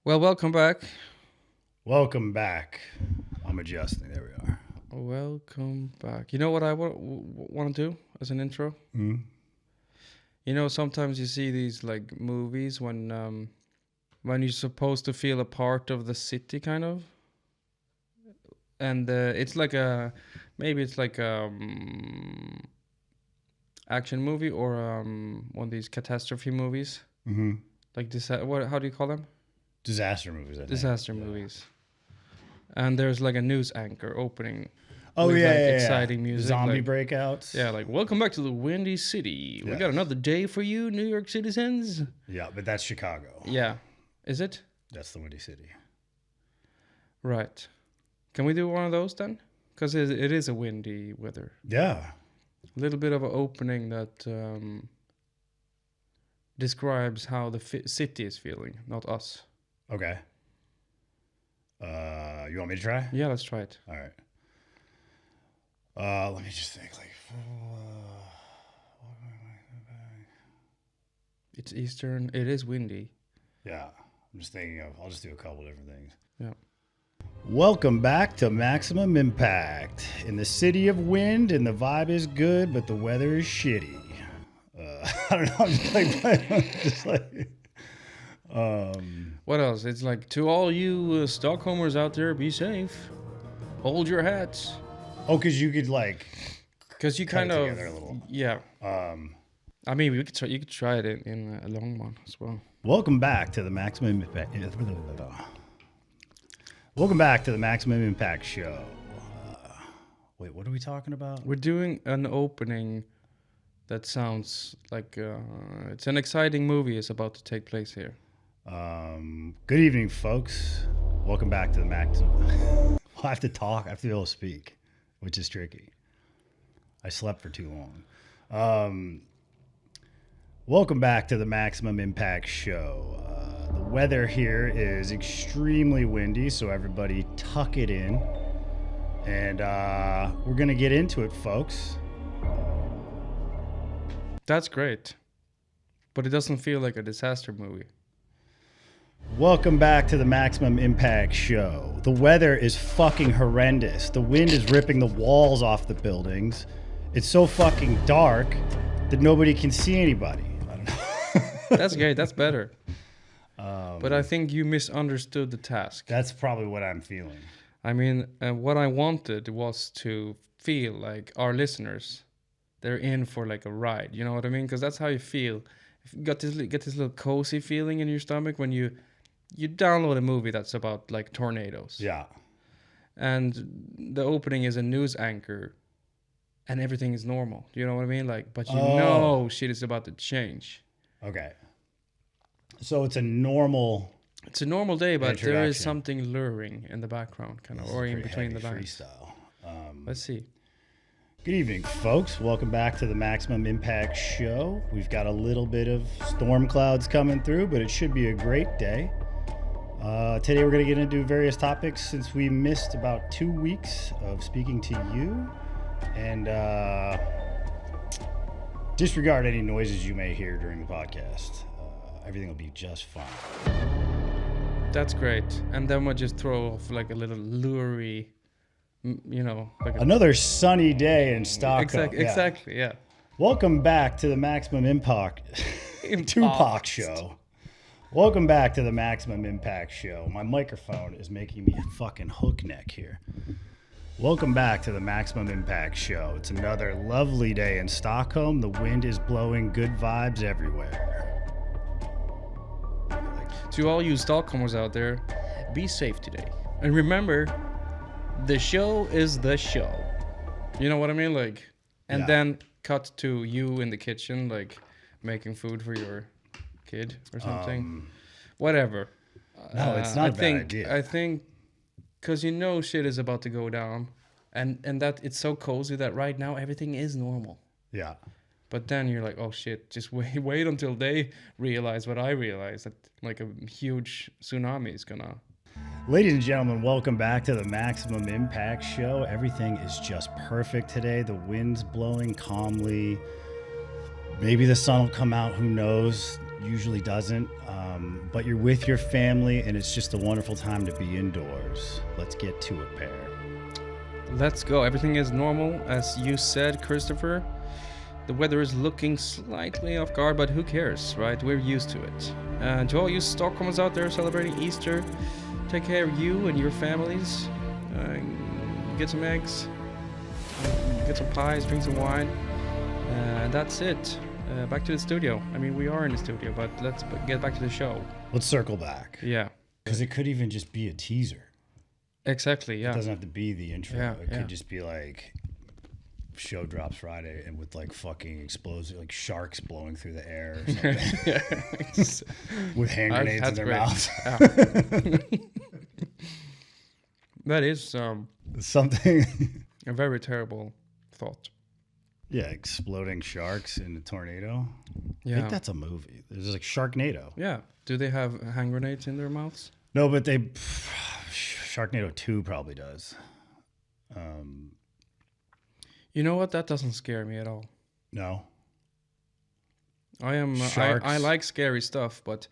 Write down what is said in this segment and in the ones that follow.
Well, welcome back. Welcome back. I'm adjusting. There we are. Welcome back. You know what I want to do as an intro? Mm. Sometimes you see these like movies when you're supposed to feel a part of the city, kind of, and it's like maybe it's like action movie or one of these catastrophe movies, Mm-hmm. like this. What? How do you call them? Disaster movies, I think. Disaster movies. And there's like a news anchor opening Oh, with yeah, like yeah, yeah. exciting music, Zombie like, breakouts. yeah, like welcome back to the Windy City. We got Yes. another day for you, New York citizens. Yeah, but that's Chicago. Yeah, is it? That's the Windy City. Right. Can we do one of those then? Because it is a windy weather. Yeah. A little bit of an opening that describes how the city is feeling, not us. Okay. You want me to try? Yeah, let's try it. All right. Let me just think. It's Eastern. It is windy. Yeah. I'm just thinking of. I'll just do a couple different things. Yeah. Welcome back to Maximum Impact. In the city of wind, and the vibe is good, but the weather is shitty. I don't know. I'm just like. What else? It's like, to all you Stockholmers out there, be safe. Hold your hats. Oh, because you could like. Because you Cut kind it of, together a little. yeah. I mean, we could try. You could try it in a long one as well. Welcome back to the Maximum Impact. Welcome back to the Maximum Impact Show. Wait, what are we talking about? We're doing an opening that sounds like it's an exciting movie is about to take place here. Good evening, folks. Welcome back to the Maximum. I have to talk. I have to be able to speak, which is tricky. I slept for too long. Welcome back to the Maximum Impact Show. The weather here is extremely windy, so everybody tuck it in. And we're going to get into it, folks. That's great, but it doesn't feel like a disaster movie. Welcome back to the Maximum Impact Show. The weather is fucking horrendous. The wind is ripping the walls off the buildings. It's so fucking dark that nobody can see anybody. I don't know. That's great. That's better. But I think you misunderstood the task. That's probably what I'm feeling. I mean, what I wanted was to feel like our listeners, they're in for like a ride. You know what I mean? Because that's how you feel. If you get this little cozy feeling in your stomach when you download a movie that's about like tornadoes. Yeah. And the opening is a news anchor, and everything is normal. Do you know what I mean? Like, but know shit is about to change. Okay. So it's a normal. It's a normal day, but there is Introduction. something luring in the background, kind of, or in between the lines. freestyle. Let's see. Good evening, folks. Welcome back to the Maximum Impact Show. We've got a little bit of storm clouds coming through, but it should be a great day. Today we're going to get into various topics since we missed about 2 weeks of speaking to you. And disregard any noises you may hear during the podcast. Everything will be just fine. That's great. And then we'll just throw off like a little lurie, like Another sunny day in Stockholm. Exactly, yeah. Welcome back to the Maximum Impact Tupac Show. Welcome back to the Maximum Impact Show. My microphone is making me a fucking hook neck here. Welcome back to the Maximum Impact Show. It's another lovely day in Stockholm. The wind is blowing, good vibes everywhere. To all you Stockholmers out there, be safe today. And remember, the show is the show. You know what I mean? Like, and then cut to you in the kitchen, like making food for your kid or something. Whatever. No, it's not a bad idea. I think because shit is about to go down, and that it's so cozy that right now everything is normal. Yeah. But then you're like, oh shit, just wait until they realize what I realize, that like a huge tsunami is gonna. Ladies and gentlemen, welcome back to the Maximum Impact Show. Everything is just perfect today. The wind's blowing calmly. Maybe the sun will come out, who knows? usually doesn't. But you're with your family, and it's just a wonderful time to be indoors. Let's get to it, pair. Let's go. Everything is normal, as you said, Christopher. The weather is looking slightly off guard, but who cares, right? We're used to it. And to all you Stockholmers out there celebrating Easter, take care of you and your families. Get some eggs, get some pies, drink some wine. And that's it. Back to the studio. I mean, we are in the studio, but let's get back to the show. Let's circle back. Yeah. Because it could even just be a teaser. Exactly, yeah. It doesn't have to be the intro. Yeah, it could just be like, show drops Friday, and with like fucking explosive, like sharks blowing through the air or something. With hand grenades in their mouths. Yeah. That is something. A very terrible thought. Yeah, exploding sharks in a tornado. Yeah. I think that's a movie. There's like Sharknado. Yeah. Do they have hand grenades in their mouths? No, but Sharknado 2 probably does. You know what? That doesn't scare me at all. No. I like scary stuff, but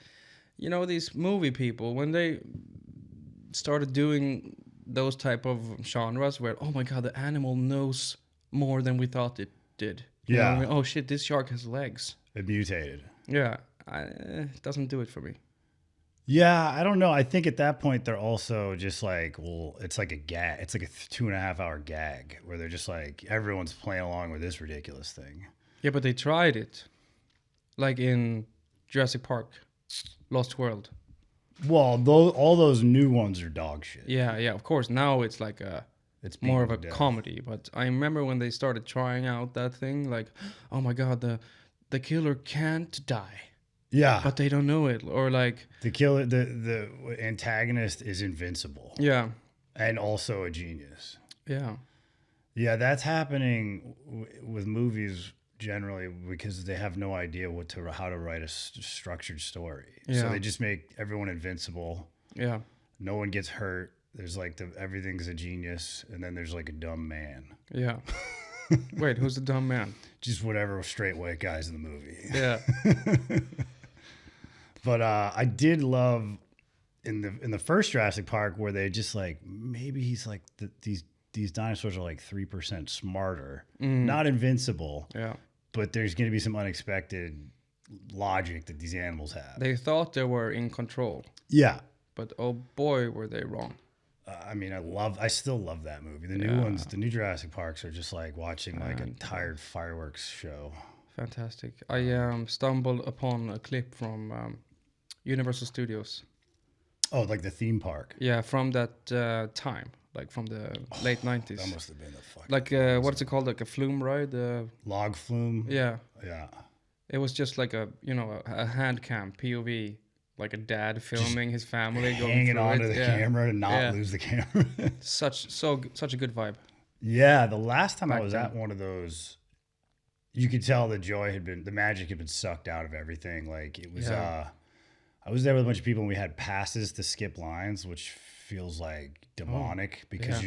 you know, these movie people, when they started doing those type of genres where, oh my god, the animal knows more than we thought it did. You know what I mean? Oh shit, this shark has legs. It mutated. Yeah. It doesn't do it for me. Yeah, I don't know. I think at that point they're also just like, well, it's like a gag. It's like a 2.5 hour gag where they're just like, everyone's playing along with this ridiculous thing. Yeah, but they tried it, like in Jurassic Park, Lost World. Well, all those new ones are dog shit. Yeah, of course. Now it's like it's more of a comedy. But I remember when they started trying out that thing, like, oh my god, the killer can't die. Yeah, but they don't know it, or like the killer, the antagonist is invincible. Yeah, and also a genius. Yeah, that's happening with movies generally because they have no idea how to write a structured story. Yeah. So they just make everyone invincible. Yeah, no one gets hurt. There's like everything's a genius, and then there's like a dumb man. Yeah. Wait, who's the dumb man? Just whatever straight white guys in the movie. Yeah. But I did love in the first Jurassic Park where they just like, maybe he's like these dinosaurs are like 3% smarter, not invincible. Yeah. But there's going to be some unexpected logic that these animals have. They thought they were in control. Yeah. But oh boy, were they wrong. I mean, I still love that movie. The new ones, the new Jurassic Parks are just like watching like a tired fireworks show. Fantastic. I stumbled upon a clip from Universal Studios. Oh, like the theme park. Yeah, from that time, like from the late 90s. That must have been the fucking. Like what's it called? Like a flume ride? Log flume. Yeah. Yeah. It was just like a hand cam POV. Like a dad filming his family, hanging onto the camera to not lose the camera. such a good vibe. Yeah, the last time I was at one of those, you could tell the magic had been sucked out of everything. Like it was, I was there with a bunch of people and we had passes to skip lines, which feels like demonic because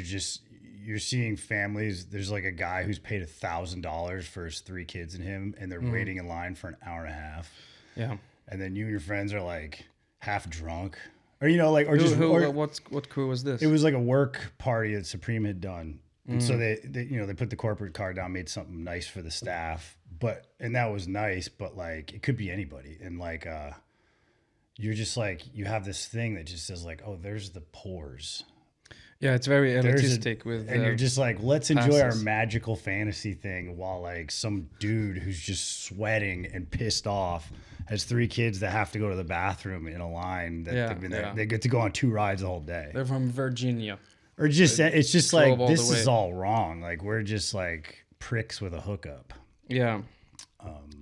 you're seeing families. There's like a guy who's paid $1,000 for his 3 kids and him, and they're waiting in line for an hour and a half. Yeah. And then you and your friends are like half drunk, or what crew was this? It was like a work party that Supreme had done, and so they put the corporate card down, made something nice for the staff, and that was nice, but like it could be anybody, and like you're just like you have this thing that just says like, oh, there's the pores. Yeah, it's very elitistic and you're just like, let's enjoy our magical fantasy thing while like some dude who's just sweating and pissed off has 3 kids that have to go to the bathroom in a line that they get to go on 2 rides the whole day. They're from Virginia. Or just it's just like this is all wrong. Like we're just like pricks with a hookup. Yeah.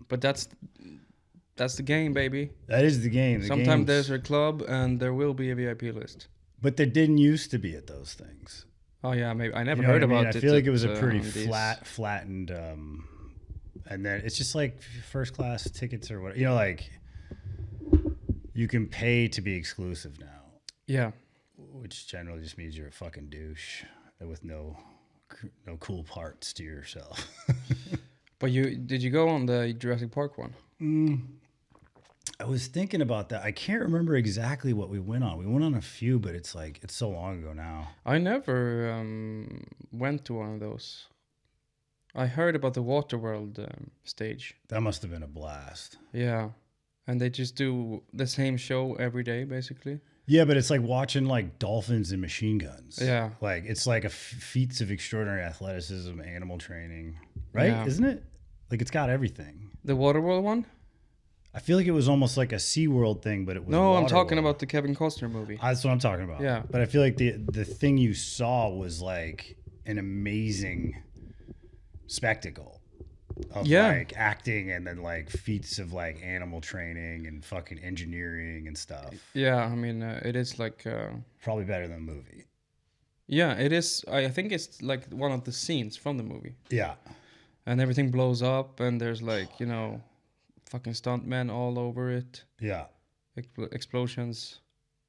But that's the game, baby. That is the game. Sometimes there's a club and there will be a VIP list. But there didn't used to be at those things. Oh yeah, maybe I never heard about it. I feel like it was a pretty flattened, and then it's just like first class tickets or what. Like you can pay to be exclusive now. Yeah, which generally just means you're a fucking douche with no cool parts to yourself. But did you go on the Jurassic Park one? I was thinking about that. I can't remember exactly what we went on. We went on a few, but it's so long ago now. I never went to one of those. I heard about the Waterworld stage. That must have been a blast. Yeah. And they just do the same show every day, basically. Yeah, but it's like watching like dolphins and machine guns. Yeah. Like it's like feats of extraordinary athleticism, animal training, right? Yeah. Isn't it? Like it's got everything. The Waterworld one? I feel like it was almost like a SeaWorld thing, but it was No, I'm talking Waterworld. about the Kevin Costner movie. That's what I'm talking about. Yeah. But I feel like the thing you saw was like an amazing spectacle of like acting and then like feats of like animal training and fucking engineering and stuff. Yeah, I mean, it is like... Probably better than the movie. Yeah, it is. I think it's like one of the scenes from the movie. Yeah. And everything blows up and there's like, fucking stuntmen all over it. Yeah. Explosions.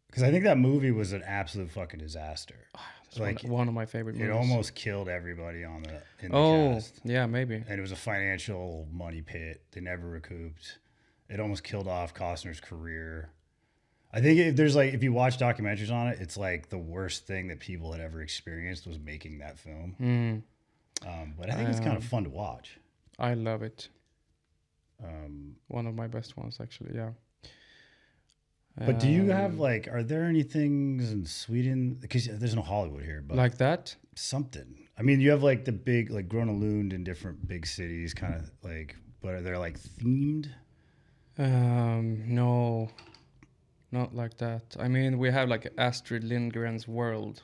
Because I think that movie was an absolute fucking disaster. It's like one of my favorite movies. It almost killed everybody in the cast. Yeah, maybe. And it was a financial money pit. They never recouped. It almost killed off Costner's career. I think if you watch documentaries on it, it's like the worst thing that people had ever experienced was making that film. But I think it's kind of fun to watch. I love it. One of my best ones, actually. Yeah. But do you have are there any things in Sweden? Because there's no Hollywood here, but like that? Something. I mean, you have like the big, like Gröna Lund in different big cities, kind of like, but are they like themed? No, not like that. I mean, we have like Astrid Lindgren's World,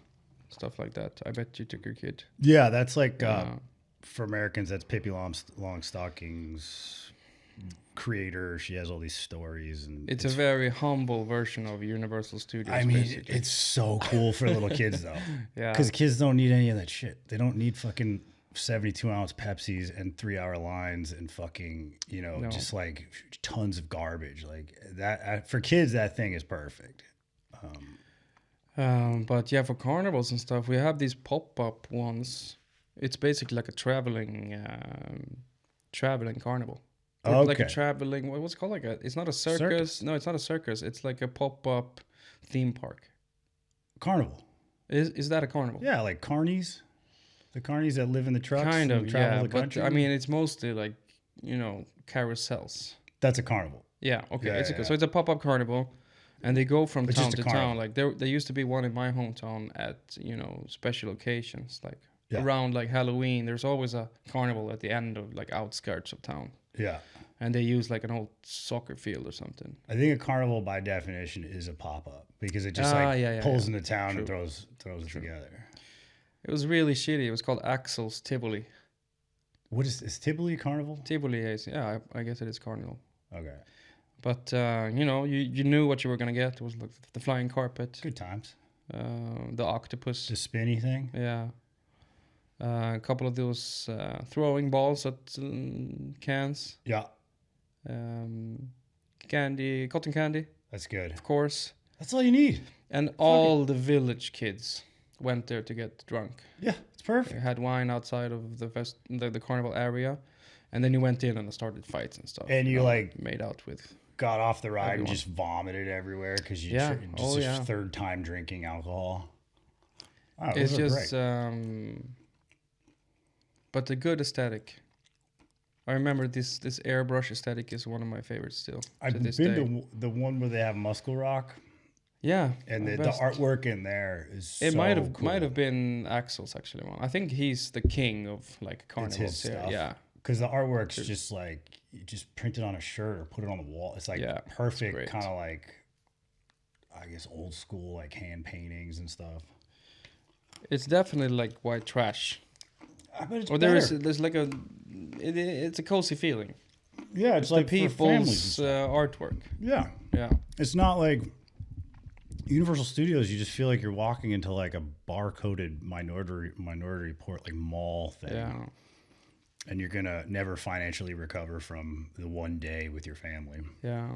stuff like that. I bet you took your kid. Yeah, that's like, for Americans, that's Pippi Longstocking's creator. She has all these stories, and it's a very humble version of Universal Studios. I mean, basically. It's so cool for little kids though. Yeah, because kids don't need any of that shit. They don't need fucking 72-ounce Pepsis and 3-hour lines and fucking just like tons of garbage like that. For kids, that thing is perfect. But yeah, for carnivals and stuff, we have these pop-up ones. It's basically like a traveling carnival. Okay. Like a traveling, what's it called? It's not a circus. No, it's not a circus. It's like a pop-up theme park. Carnival. Is that a carnival? Yeah, like carnies. The carnies that live in the trucks. Kind of, travel yeah. the But country. I mean, it's mostly like, carousels. That's a carnival. Yeah, okay. Yeah. So it's a pop-up carnival, and they go from It's town just a to town. carnival. Like there used to be one in my hometown at, special occasions. Like around like Halloween, there's always a carnival at the end of like outskirts of town. Yeah. And they use like an old soccer field or something. I think a carnival by definition is a pop-up because it just pulls into town and throws it together. It was really shitty. It was called Axel's Tivoli. What is Tivoli carnival? Tivoli is, I guess it is carnival. Okay. But, you knew what you were going to get. It was like the flying carpet. Good times. The octopus. The spinny thing? Yeah. A couple of those throwing balls at cans. Yeah. Cotton candy. That's good. Of course. That's all you need. And all the village kids went there to get drunk. Yeah, it's perfect. They had wine outside of the carnival area, and then you went in and started fights and stuff. And you made out with. Got off the ride everyone. And just vomited everywhere because you third time drinking alcohol. Oh, it's just great. But the good aesthetic. I remember this airbrush aesthetic is one of my favorites still. I've been to the one where they have Muscle Rock. Yeah, and the artwork in there is it cool. might have been Axel's actually one. I think he's the king of like carnivals it's his here. Stuff. Yeah, because the artwork's just like you just print it on a shirt or put it on the wall. It's like perfect, kind of like I guess old school like hand paintings and stuff. It's definitely like white trash. I bet it's there's like it's a cozy feeling. Yeah, it's like the people's artwork. Yeah, it's not like Universal Studios. You just feel like you're walking into like a bar-coded Minority Report like mall thing. Yeah, and you're gonna never financially recover from the one day with your family. Yeah,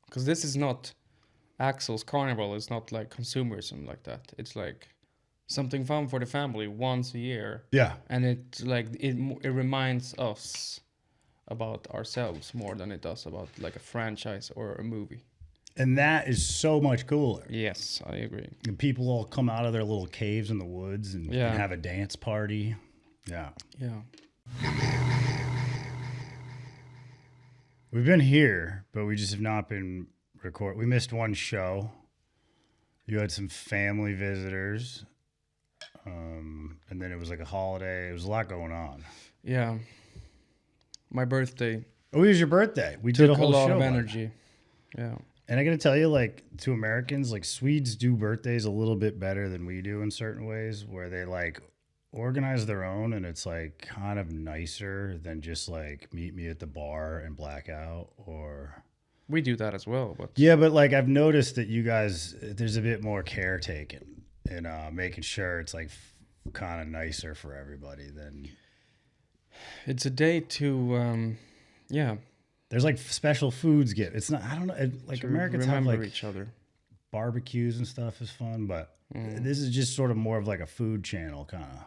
because this is not Axel's Carnival. It's not like consumerism like that. It's like something fun for the family once a year. Yeah. And it reminds us about ourselves more than it does about like a franchise or a movie. And that is so much cooler. Yes, I agree. And people all come out of their little caves in the woods and have a dance party. Yeah. Yeah. We've been here, but we just have not been recording. We missed one show. You had some family visitors. And then it was like a holiday. It was a lot going on. Yeah. My birthday. Oh, it was your birthday. We did a whole show. Took a lot of energy. Yeah. And I got to tell you, like, to Americans, like, Swedes do birthdays a little bit better than we do in certain ways, where they, like, organize their own, and it's, like, kind of nicer than just, like, meet me at the bar and black out, or... We do that as well, but... Yeah, but, like, I've noticed that you guys, there's a bit more care taken in making sure it's, like, kind of nicer for everybody than... It's a day to, yeah... There's like special foods it's not, I don't know, like Americans have like each other. Barbecues and stuff is fun, but this is just sort of more of like a food channel kind of.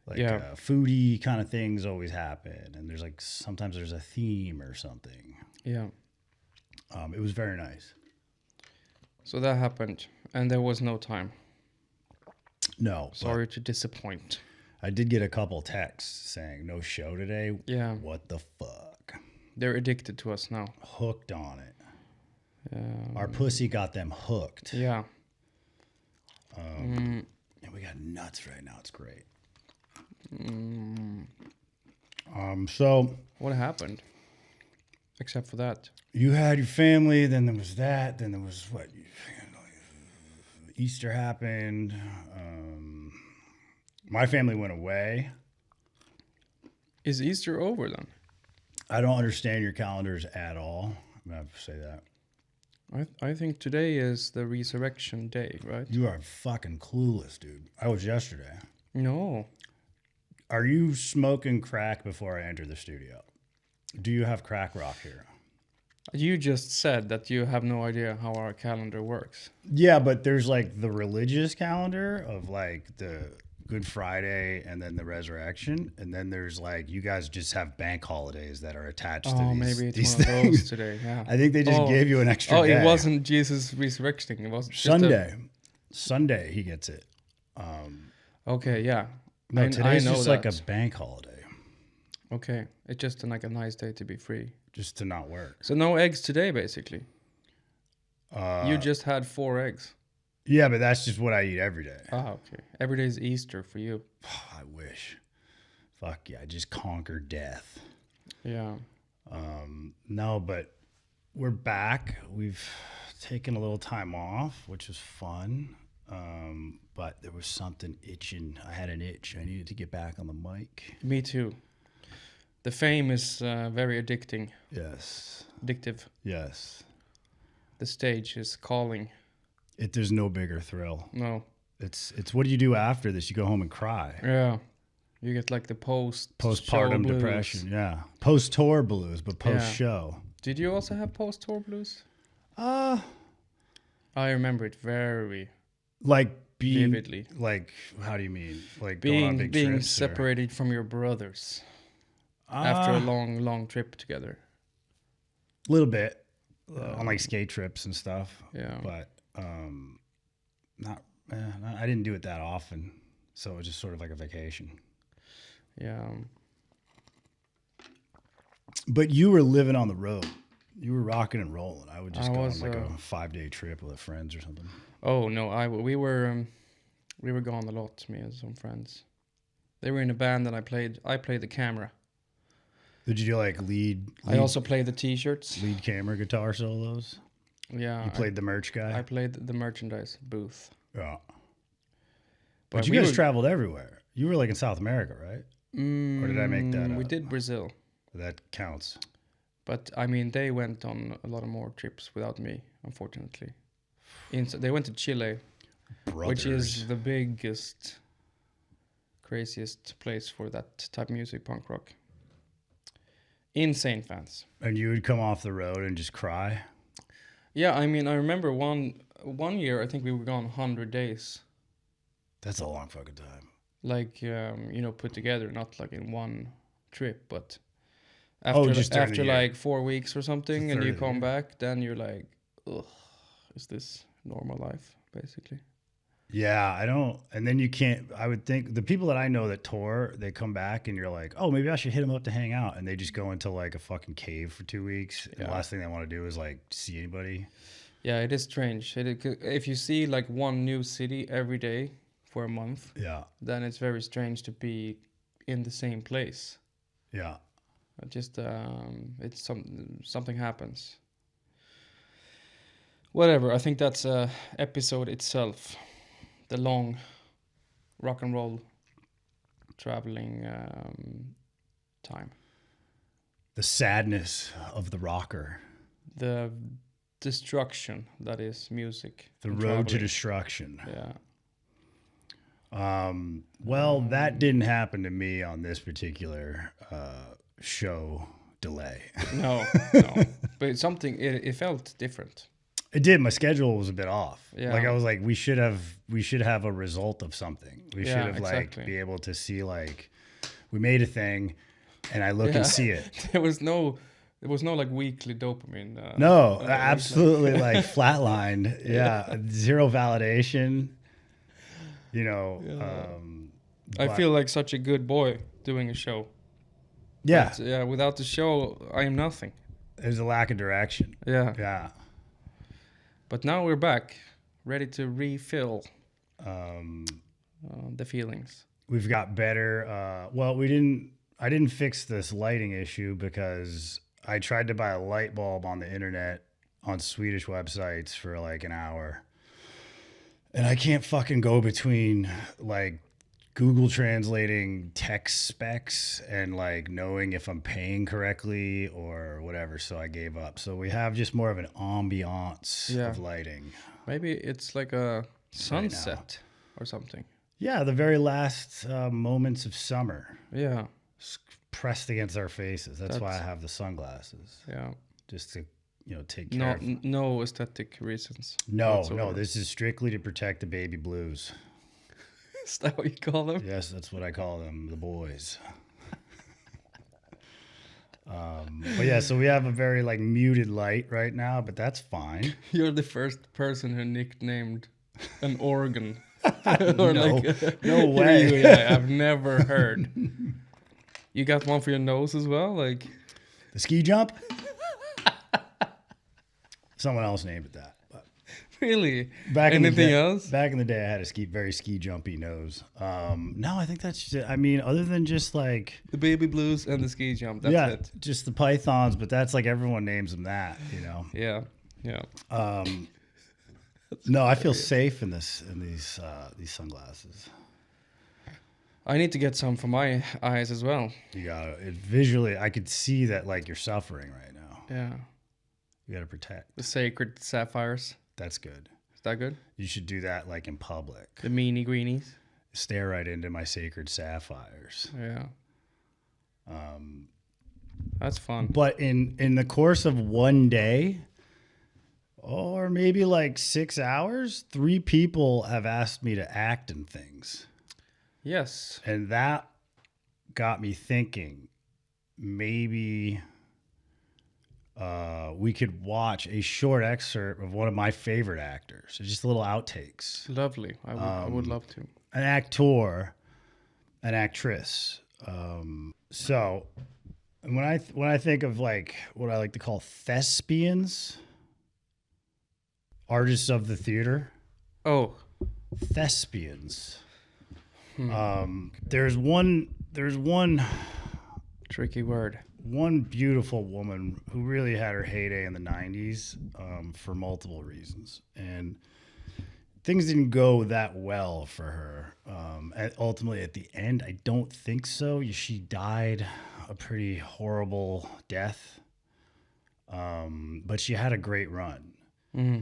Like foodie kind of things always happen. And there's like, sometimes there's a theme or something. Yeah. It was very nice. So that happened and there was no time. No. Sorry to disappoint. I did get a couple texts saying no show today. Yeah. What the fuck? They're addicted to us now. Hooked on it. Our pussy got them hooked. Yeah. And we got nuts right now. It's great. So what happened? Except for that. You had your family, then there was that, then there was what? Easter happened. My family went away. Is Easter over then? I don't understand your calendars at all. I'm going to have to say that. I think today is the resurrection day, right? You are fucking clueless, dude. I was yesterday. No. Are you smoking crack before I enter the studio? Do you have crack rock here? You just said that you have no idea how our calendar works. Yeah, but there's like the religious calendar of like the Good Friday and then the resurrection, and then there's like you guys just have bank holidays that are attached to these. Maybe it's these one things. of those today. Yeah, I think they just gave you an extra. day. It wasn't Jesus resurrecting. It was Sunday. Sunday he gets it. Okay, yeah. No, today's just like a bank holiday. Okay, it's just like a nice day to be free, just to not work. So no eggs today, basically. You just had 4 eggs. Yeah, but that's just what I eat every day. Oh, okay. Every day is Easter for you. I wish. Fuck yeah, I just conquered death. Yeah. No, but we're back. We've taken a little time off, which was fun. But there was something itching. I had an itch. I needed to get back on the mic. Me too. The fame is very addicting. Yes. Addictive. Yes. The stage is calling. There's no bigger thrill. No. It's what do you do after this? You go home and cry. Yeah. You get like the postpartum depression. Yeah. Post-tour blues, but post-show. Did you also have post-tour blues? I remember it very vividly. Like, how do you mean? Like being going on big being trips, separated from your brothers after a long trip together. A little bit. On like skate trips and stuff. Yeah. But I didn't do it that often. So it was just sort of like a vacation. Yeah. But you were living on the road. You were rocking and rolling. I would just go on like a 5-day trip with friends or something. Oh no, we were gone a lot, me and some friends. They were in a band and I played the camera. Did you do like lead? I also played the t-shirts. Lead camera guitar solos? Yeah. You played the merch guy? I played the merchandise booth. Yeah. But you guys traveled everywhere. You were like in South America, right? Or did I make that up? We did Brazil. That counts. But I mean, they went on a lot of more trips without me, unfortunately. They went to Chile, which is the biggest, craziest place for that type of music, punk rock. Insane fans. And you would come off the road and just cry? Yeah, I mean, I remember one year, I think we were gone 100 days. That's a long fucking time. Like, put together, not like in one trip, but After like 4 weeks or something, and you come back, then you're like, ugh, is this normal life, basically? Yeah, I don't. And then you can't. I would think the people that I know that tour, they come back, and you're like, oh, maybe I should hit them up to hang out, and they just go into like a fucking cave for 2 weeks. And the last thing they want to do is like see anybody. Yeah, it is strange. If you see like one new city every day for a month, then it's very strange to be in the same place. Yeah. Just it's something happens. Whatever. I think that's a episode itself. The long rock and roll traveling time. The sadness of the rocker. The destruction that is music. The road to destruction. Yeah. Well, that didn't happen to me on this particular show delay. No. But it felt different. It did. My schedule was a bit off. Yeah. Like I was like, we should have a result of something. We should have exactly. like be able to see like we made a thing, and I look and see it. There was no like weekly dopamine. No, absolutely like flatlined. Yeah, zero validation. You know, I feel like such a good boy doing a show. Yeah, but, without the show, I am nothing. There's a lack of direction. Yeah. But now we're back, ready to refill the feelings. We've got better. Well, I didn't fix this lighting issue because I tried to buy a light bulb on the internet on Swedish websites for like an hour. And I can't fucking go between like Google translating text specs and like knowing if I'm paying correctly or whatever. So I gave up. So we have just more of an ambiance of lighting. Maybe it's like a sunset or something. Yeah, the very last moments of summer. Yeah. Pressed against our faces. That's why I have the sunglasses. Yeah. Just to, take care of no aesthetic reasons. No, this is strictly to protect the baby blues. Is that what you call them? Yes, that's what I call them, the boys. But yeah, so we have a very like muted light right now, but that's fine. You're the first person who nicknamed an organ. No way. Yeah, I've never heard. You got one for your nose as well, like the ski jump. Someone else named it that. But really? Anything else? Back in the day, I had a very ski jumpy nose. No, I think that's just, I mean, other than just like the baby blues and the ski jump. That's it. Just the pythons, but that's like everyone names them that, Yeah. No, I feel safe in these sunglasses. I need to get some for my eyes as well. You got it. Visually, I could see that like you're suffering right now. Yeah. You got to protect. The sacred sapphires. That's good. Is that good? You should do that like in public. The meanie greenies. Stare right into my sacred sapphires. Yeah. That's fun. But in the course of one day, or maybe like 6 hours, 3 people have asked me to act in things. Yes. And that got me thinking, maybe we could watch a short excerpt of one of my favorite actors. It's just little outtakes. Lovely. I would love to. An actor, an actress. So when I think of like what I like to call thespians, artists of the theater. Oh, thespians. There's one tricky word. One beautiful woman who really had her heyday in the 90s for multiple reasons. And things didn't go that well for her. Ultimately, at the end, I don't think so. She died a pretty horrible death. But she had a great run. Mm-hmm.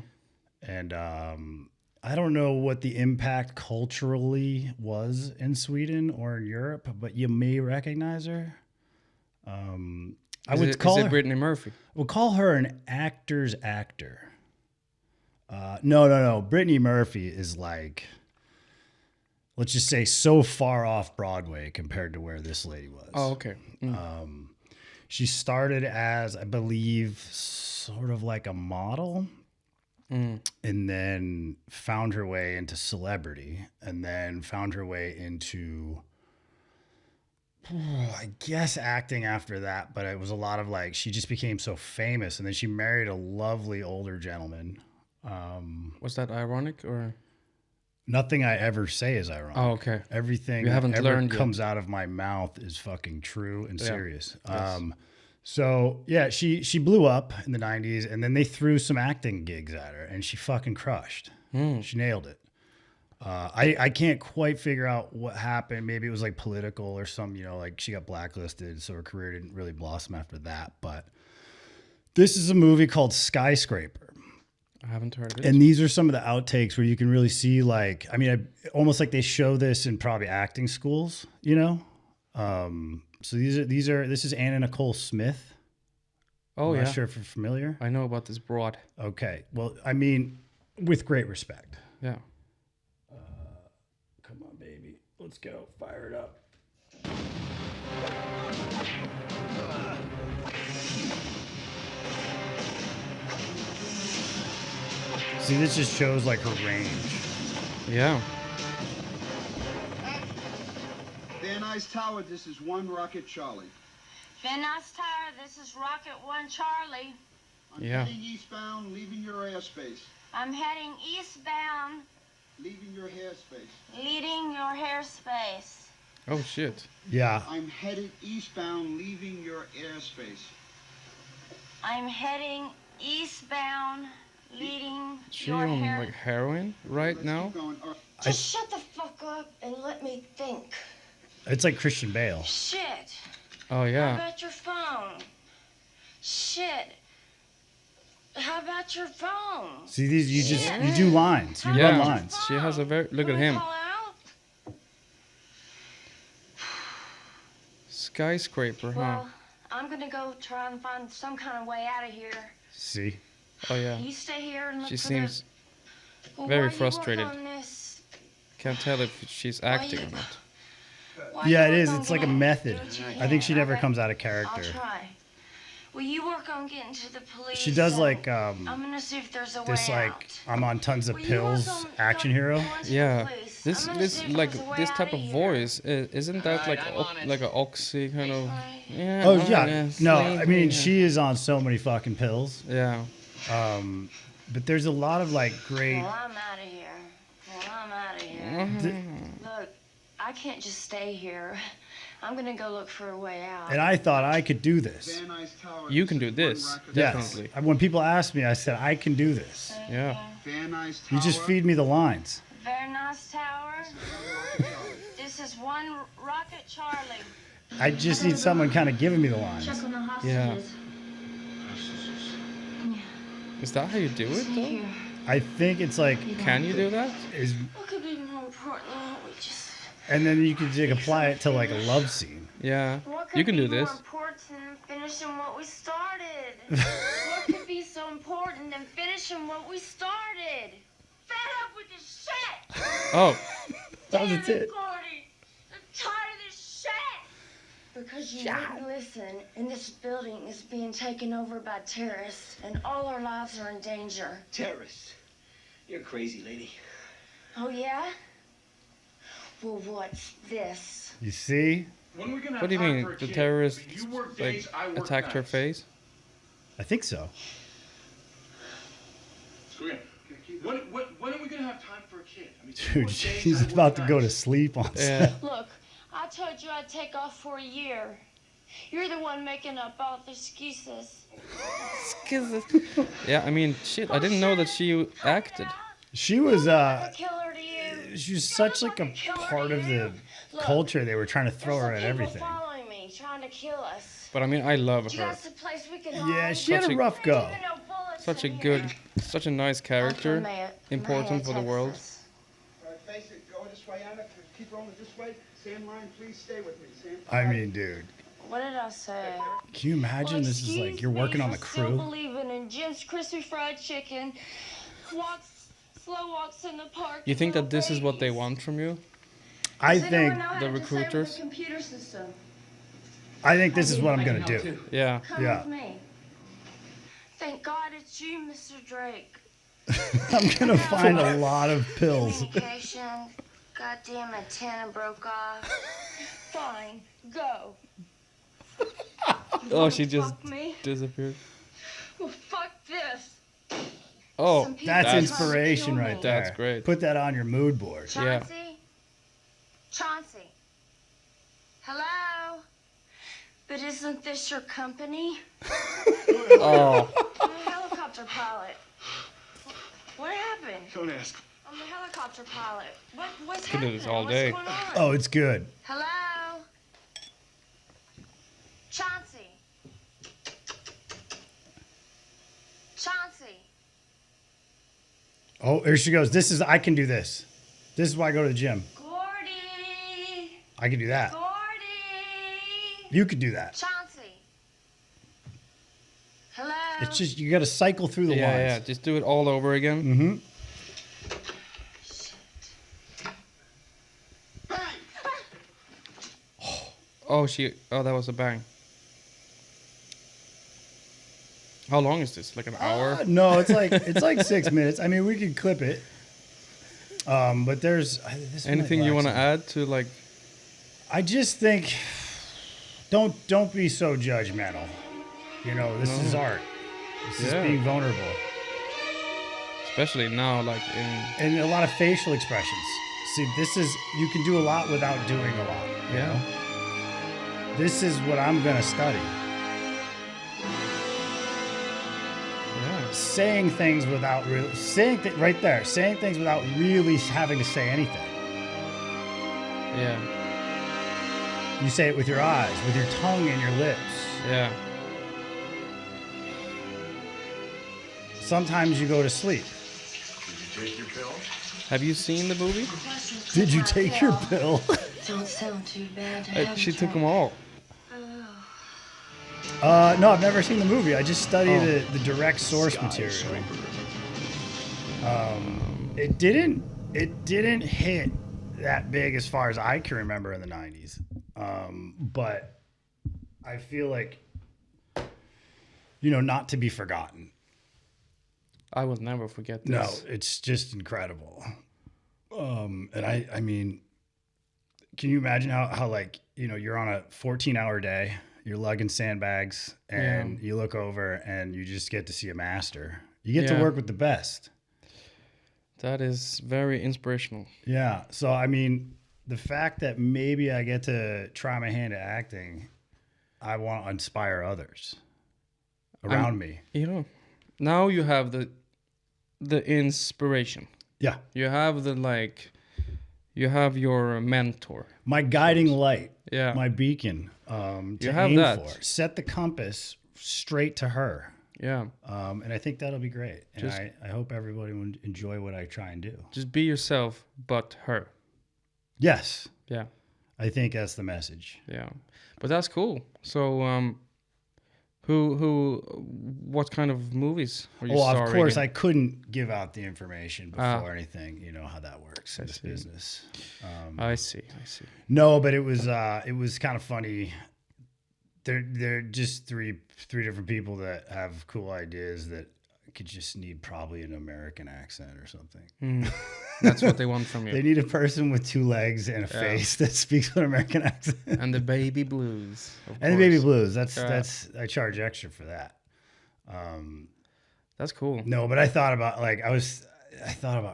And I don't know what the impact culturally was in Sweden or in Europe, but you may recognize her. Is it Brittany Murphy? We'll call her an actor's actor. No. Brittany Murphy is like, let's just say, so far off Broadway compared to where this lady was. Oh, okay. Mm. She started as, I believe, sort of like a model, and then found her way into celebrity, and then found her way into, I guess, acting after that. But it was a lot of like, she just became so famous, and then she married a lovely older gentleman. Was that ironic or? Nothing I ever say is ironic. Oh, okay. Everything You that haven't ever learned comes out of my mouth is fucking true and serious. Yes. So yeah, she blew up in the 90s, and then they threw some acting gigs at her, and she fucking crushed. She nailed it. I can't quite figure out what happened. Maybe it was like political or some, you know, like she got blacklisted, so her career didn't really blossom after that. But this is a movie called Skyscraper. I haven't heard it. And these are some of the outtakes where you can really see, like, I mean, almost like they show this in probably acting schools, you know? So this is Anna Nicole Smith. Oh, I'm yeah. not sure if you're familiar. I know about this broad. Okay. Well, I mean, with great respect. Yeah. Come on, baby. Let's go. Fire it up. See, this just shows like her range. Yeah. Van Nuys Tower, this is 1 Rocket Charlie. Van Nuys Tower, this is Rocket 1 Charlie. I'm Yeah. heading eastbound, leaving your airspace. I'm heading eastbound, Leaving your hairspace. leading your hairspace. Oh, shit. Yeah. I'm headed eastbound, leaving your airspace. I'm heading eastbound, leading She your on hair. like heroin right Let's now? keep going. Just shut the fuck up and let me think. It's like Christian Bale. Shit. Oh, How yeah. about your phone? Shit. How about your phone? See, these you do lines. You Yeah. run lines. She has a very... Look at him. Call out? Skyscraper, huh? Well, I'm gonna go try and find some kind of way out of here. See? Oh, yeah. You stay here and look She for seems Well, very while you work frustrated. on this, Can't tell if she's acting or not. while Yeah, you it work is. on It's like a getting- method. do what you I think can, she never okay? comes out of I'll character. try. Well, you work on getting to the police. She does and like I'm gonna see if there's a this way like out. I'm on tons of Well, you work pills on action going hero. to the Yeah. police. This I'm gonna this see if like there's a way this out type of here. voice isn't that like like a oxy kind of? Yeah. Oh yeah. yes, No, thank I mean you. she is on so many fucking pills. Yeah. But there's a lot of like great. Well, I'm out of here. Well, I'm out of here. Mm-hmm. Look, I can't just stay here. I'm gonna go look for a way out. And I thought I could do this. Van Nuys Tower. You can do is 1 this. Rocket Yes. Definitely. When people ask me, I said I can do this. Yeah. Van Nuys Tower. You just feed me the lines. Very nice tower. This is 1 Rocket Charlie. I just need someone kind of giving me the lines. Check on the Yeah. hostages. Is that how you do it though? Here. I think it's like Can you do that? is, What could be more important than what we just... and then you can like apply it to like a love scene. Yeah. What could You can be do this. more important than finishing what we started? What could be so important than finishing what we started? Fed up with this shit! Oh. That was Damn it. Gordy! I'm tired of this shit! Because you wouldn't listen, and this building is being taken over by terrorists, and all our lives are in danger. Terrorists. You're crazy, lady. Oh, yeah? Well, what's this? You see? When we gonna have What do you time mean? for a The kid? terrorists You work like days, I work attacked her nights. face? I think so. Screw it. When are we gonna have time for a kid? I mean, you Dude, work days, she's I work about to go to nights. sleep on Yeah. set. Look, I told you I'd take off for a year. You're the one making up all the excuses. Yeah, I mean, shit, I didn't know that she acted. She was A killer to you. she was such like a part of the culture. They were trying to throw There's her at some people everything. following me, trying to kill us. But I mean, I love You her. got some place we can Yeah, hide? she had Such a a- rough go. Even no bullets Such a in good, here. such a nice I'm character. from Maya- Important for the Maya, world. Texas. Face it, go this way, Anna. Keep rolling this way. Sand line, please stay with me. Sand I mean, dude, What did I say? can you imagine Well, this is like excuse you're working me on the for Still crew? believing in Jim's crispy fried chicken. Slow walks in the park. You think with that this is what they babies. want from you? I Does anyone think know how the to disable recruiters- the computer system? I think this is what I'm gonna do. Yeah. Come Yeah. with me. Thank God it's you, Mr. Drake. I'm gonna find a lot of pills. Communication. Goddamn antenna broke off. Fine, go. Oh, she just Fuck me? disappeared. Well, fuck this. Oh, Some people That's are trying to inspiration kill right me. there. That's great. Put that on your mood board. Yeah. Chauncey? Chauncey? Hello? But isn't this your company? Oh, I'm a helicopter pilot. What happened? Don't ask. I'm a helicopter pilot. What's Could do happening? this all What's day. going on? Oh, it's good. Hello? Chauncey? Chauncey? Oh, here she goes. I can do this. This is why I go to the gym. Gordy? I can do that. Gordy? You could do that. Chauncey? Hello? It's just, you got to cycle through the yeah, lines. yeah. Just do it all over again. Mm-hmm. Oh, that was a bang. How long is this? Like an hour? No, it's like 6 minutes. I mean, we could clip it. But there's this Anything might you lack want to some- add to like? I just think don't be so judgmental. You know, this is art. This is Yeah. being vulnerable. Especially now, like in. And a lot of facial expressions. See, you can do a lot without doing a lot. You Yeah. know? This is what I'm gonna study. Yeah. Saying things without saying things without really having to say anything. Yeah. You say it with your eyes, with your tongue and your lips. Yeah. Sometimes you go to sleep. Did you take your pill? Have you seen the movie? Did you take your pill? Don't sound too bad. She took them all. No, I've never seen the movie. I just studied Oh. the direct source material. Skyscraper. It didn't hit that big as far as I can remember in the 90s. But I feel like, not to be forgotten. I will never forget this. No, it's just incredible. And I mean, can you imagine how like, you're on a 14-hour day, you're lugging sandbags, and you look over and you just get to see a master. You get to Yeah. work with the best. That is very inspirational. Yeah. So, I mean, the fact that maybe I get to try my hand at acting, I want to inspire others around me. Now you have the inspiration. Yeah. You have you have your mentor. My guiding light. Yeah. My beacon. To You have aim that. for. Set the compass straight to her. Yeah. And I think that'll be great. And Just- I hope everybody will enjoy what I try and do. Just be yourself, but her. Yes. Yeah. I think that's the message. Yeah. But that's cool. So, what kind of movies are you Well, starring of course, in? I couldn't give out the information before Ah. anything. You know how that works in this see. business. I see. No, but it was kind of funny. They're just three different people that have cool ideas that could just need probably an American accent or something. That's what they want from They you. need a person with two legs and a face that speaks an American accent. And the baby blues. Of And the baby course. blues. That's Yeah. I charge extra for that. That's cool. No, but I thought about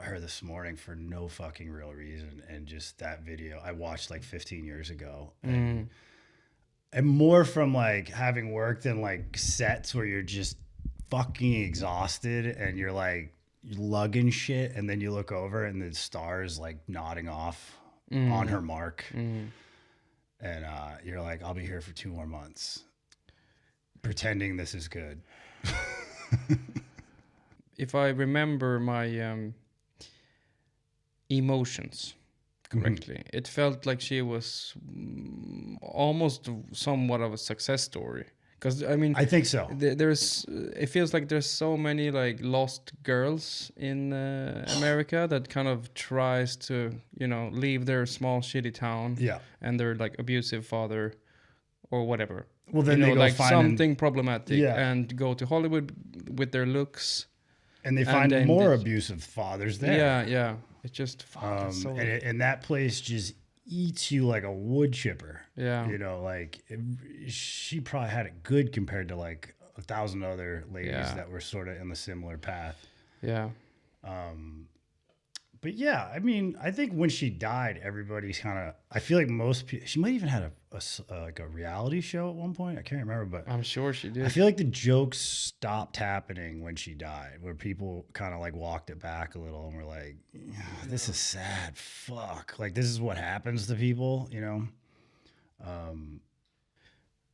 her this morning for no fucking real reason, and just that video I watched like 15 years ago, and more from like having worked in like sets where you're just fucking exhausted and you're like lugging shit, and then you look over and the star's like nodding off on her mark, and you're like, I'll be here for 2 more months, pretending this is good. If I remember my emotions correctly, it felt like she was almost somewhat of a success story. Because I mean, I think so. It feels like there's so many like lost girls in America that kind of tries to leave their small shitty town Yeah. and their like abusive father or whatever. Well, then you know, they go like find something problematic, Yeah. and go to Hollywood with their looks. and they find then more this- abusive fathers there. Yeah. It's just that's so. And that place just eats you like a wood chipper. Yeah. You know, like she probably had it good compared to like 1,000 other ladies Yeah. that were sort of in the similar path. Yeah. But yeah, I mean, I think when she died, everybody's kind of. I feel like most people. She might even had like a reality show at one point. I can't remember, but I'm sure she did. I feel like the jokes stopped happening when she died, where people kind of like walked it back a little and were like, "This is sad. Fuck. Like this is what happens to people," you know.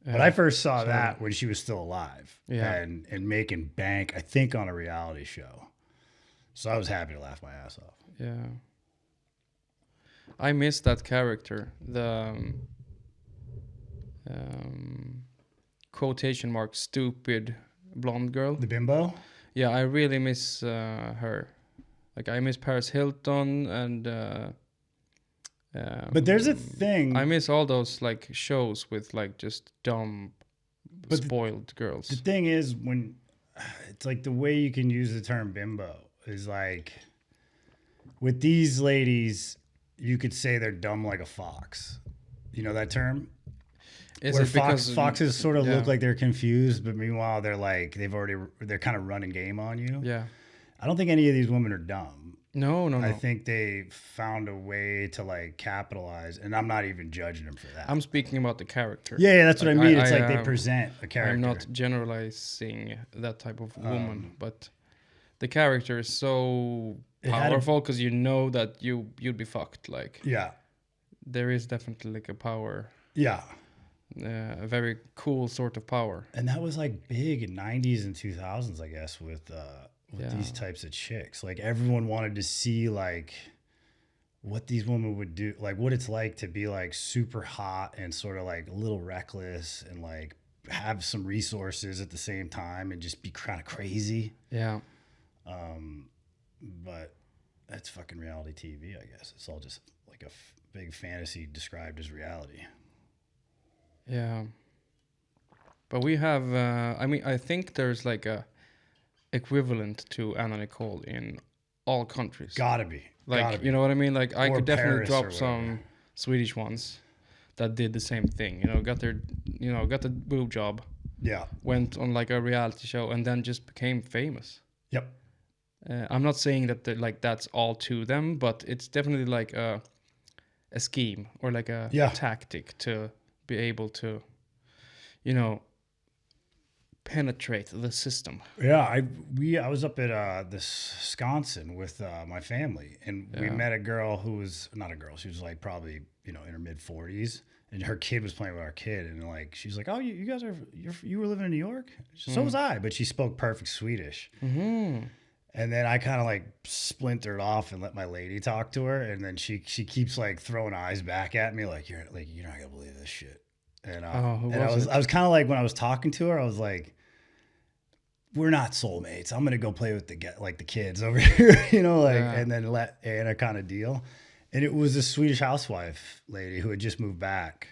But I first saw that when she was still alive, and making bank. I think on a reality show. So I was happy to laugh my ass off. Yeah. I miss that character. The quotation mark stupid blonde girl. The bimbo? Yeah, I really miss her. Like I miss Paris Hilton and But there's a thing. I miss all those like shows with like just dumb spoiled girls. The thing is when it's like the way you can use the term bimbo is like with these ladies, you could say they're dumb like a fox. You know that term? Is Where it because foxes sort of yeah. look like they're confused, but meanwhile they're like they're kind of running game on you. Yeah. I don't think any of these women are dumb. No. I think they found a way to like capitalize, and I'm not even judging them for that. I'm speaking about the character. Yeah, that's what I Like, mean. It's like they present a character. I'm not generalizing that type of woman, but the character is so powerful because you know that you'd be fucked. Like Yeah. there is definitely like a power, Yeah. a very cool sort of power. And that was like big in 90s and 2000s, I guess, with these types of chicks. Like everyone wanted to see like what these women would do, like what it's like to be like super hot and sort of like a little reckless and like have some resources at the same time and just be kind of crazy. Yeah. But that's fucking reality TV, I guess. It's all just like a big fantasy described as reality. Yeah. But we have, I mean, I think there's like a equivalent to Anna Nicole in all countries. Gotta be. Like, you know what I mean? Like I Or could definitely Paris or drop some Swedish ones that did the same thing, you know, got the boob job, Yeah. went on like a reality show and then just became famous. Yep. I'm not saying that like that's all to them, but it's definitely like a scheme or like a tactic to be able to, you know, penetrate the system. Yeah, I was up at this Wisconsin with my family, and we met a girl who was not a girl. She was like probably in her mid 40s, and her kid was playing with our kid, and like she's like, "Oh, you guys you were living in New York?" So was I, but she spoke perfect Swedish. Mm-hmm. And then I kind of like splintered off and let my lady talk to her, and then she keeps like throwing eyes back at me like you're not gonna believe this shit. And, I was kind of like when I was talking to her, I was like, we're not soulmates. I'm gonna go play with the kids over here, and then let Anna kind of deal. And it was a Swedish housewife lady who had just moved back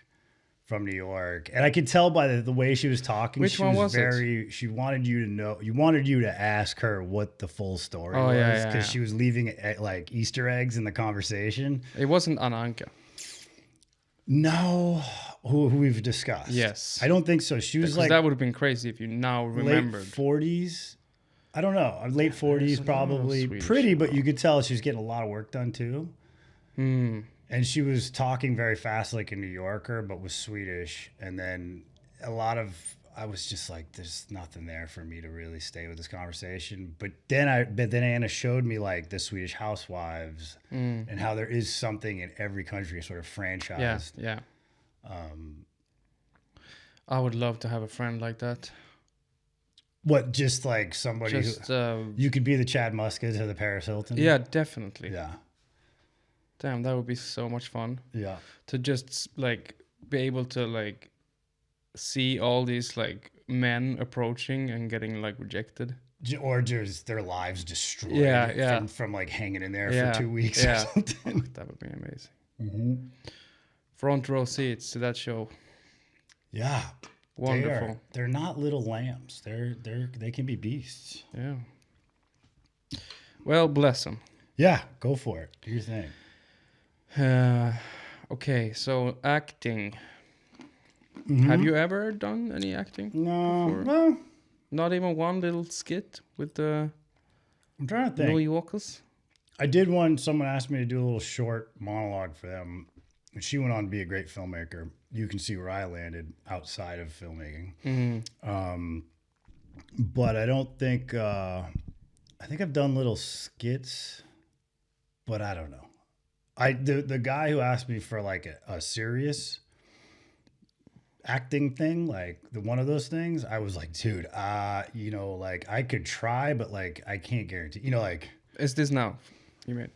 from New York, and I could tell by the way she was talking. Which one was it? She wanted you to know. You wanted you to ask her what the full story was because she was leaving like Easter eggs in the conversation. It wasn't Anna Anka. No, who we've discussed. Yes, I don't think so. She was like that would have been crazy if you now remembered. Late 40s. I don't know. Late 40s, probably pretty, but you could tell she was getting a lot of work done too. And she was talking very fast, like a New Yorker, but was Swedish. And then I was just like, there's nothing there for me to really stay with this conversation. But then Anna showed me like the Swedish housewives and how there is something in every country, sort of franchised. Yeah. I would love to have a friend like that. What, just like somebody who you could be the Chad Muska to the Paris Hilton? Yeah, definitely. Yeah. Damn, that would be so much fun. Yeah. To just like be able to like see all these like men approaching and getting like rejected. Or just their lives destroyed from like hanging in there for 2 weeks or something. That would be amazing. Mm-hmm. Front row seats to that show. Yeah. Wonderful. They're not little lambs. They can be beasts. Yeah. Well, bless them. Yeah, go for it. Do your thing. Okay, so acting. Have you ever done any acting? No, before? no. Not even one little skit with the I'm trying to New think. Yorkers? I did one. Someone asked me to do a little short monologue for them. And she went on to be a great filmmaker. You can see where I landed outside of filmmaking. But I don't think. I think I've done little skits, but I don't know. The guy who asked me for like a serious acting thing, like one of those things, I was like, dude, like I could try, but like I can't guarantee. Like, Is this now? You mean,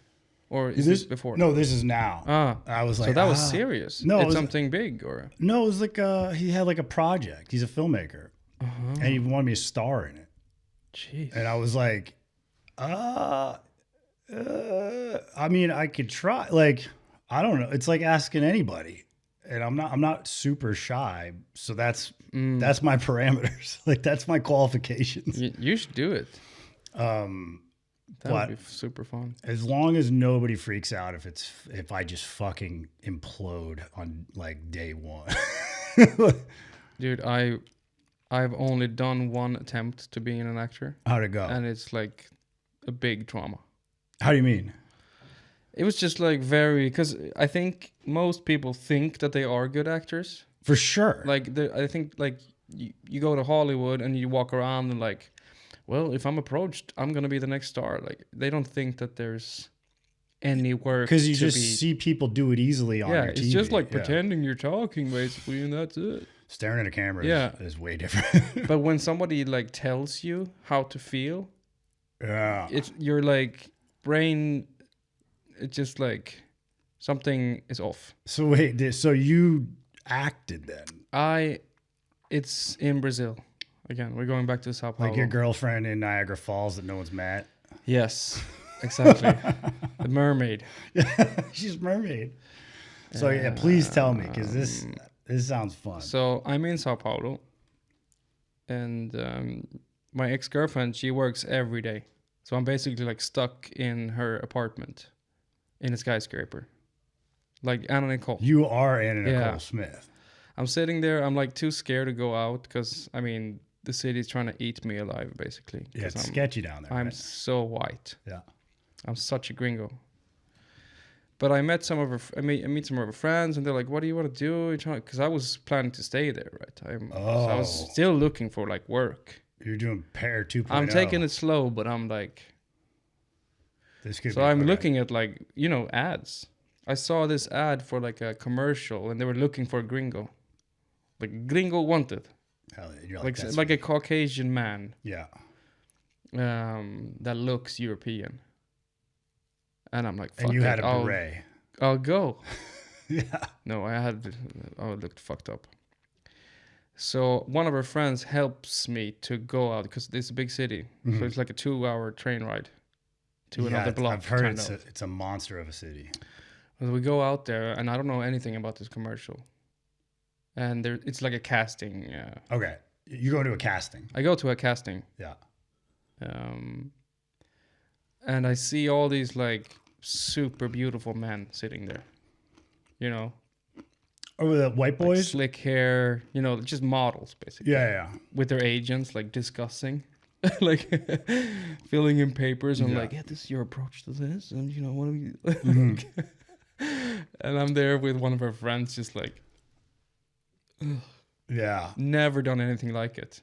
or is this before? No, this is now. Ah, I was like, so that was serious. No, It's something big, or No, it was like he had like a project. He's a filmmaker, and he wanted me to star in it. jeez. And I was like, I mean, I could try. Like, I don't know. It's like asking anybody. And I'm not super shy, so that's my parameters. Like that's my qualifications. You should do it. That but would be super fun. as long as nobody freaks out if I just fucking implode on like day one. Dude, I've only done one attempt to being an actor, How'd it go? and it's like a big trauma. How do you mean? It was just like because I think most people think that they are good actors. For sure. Like I think like you go to Hollywood and you walk around and like, well, if I'm approached, I'm gonna be the next star. Like they don't think that there's any work Because you to just be, see people do it easily on your TV. it's just like Yeah. pretending you're talking basically, and that's it. Staring at a camera Yeah. is way different. But when somebody like tells you how to feel, Yeah. it's your like brain. It's just like something is off. So wait, so you acted then? It's in Brazil. Again, we're going back to Sao Paulo. Like your girlfriend in Niagara Falls that no one's met? Yes, exactly. The mermaid. She's a mermaid. So yeah, please tell me, because this sounds fun. So I'm in Sao Paulo, and my ex-girlfriend, she works every day. So I'm basically like stuck in her apartment in a skyscraper. Like Anna Nicole. You are Anna Nicole Yeah. Smith. I'm sitting there. I'm like too scared to go out because, I mean, the city's trying to eat me alive, basically. Yeah, 'Cause it's I'm sketchy down there. I'm right? so white. Yeah. I'm such a gringo. But I met some of her. I meet some of her friends, and they're like, "What do you want to do?" Because I was planning to stay there, right? So I was Oh. still looking for like work. You're doing Pair 2.0. I'm taking it slow, but I'm like. This could So be, I'm okay. looking at like ads. I saw this ad for like a commercial, and they were looking for a gringo, like gringo wanted, Hell, you're like that's like a sweet. Caucasian man. Yeah. That looks European. And I'm like, fuck And you it, had a beret. I'll go. Yeah. No, I looked fucked up. So one of her friends helps me to go out because it's a big city. Mm-hmm. So it's like a 2-hour train ride to Yeah, another block. I've heard kind it's of. it's a monster of a city. So we go out there, and I don't know anything about this commercial. And it's like a casting. Okay. You go to a casting. I go to a casting. Yeah. And I see all these like super beautiful men sitting there, Oh, the white like boys? slick hair, just models basically, Yeah. with their agents like discussing, like filling in papers and Yeah. like, yeah, this is your approach to this, and what do we? Mm-hmm. And I'm there with one of our friends, just like Yeah. never done anything like it.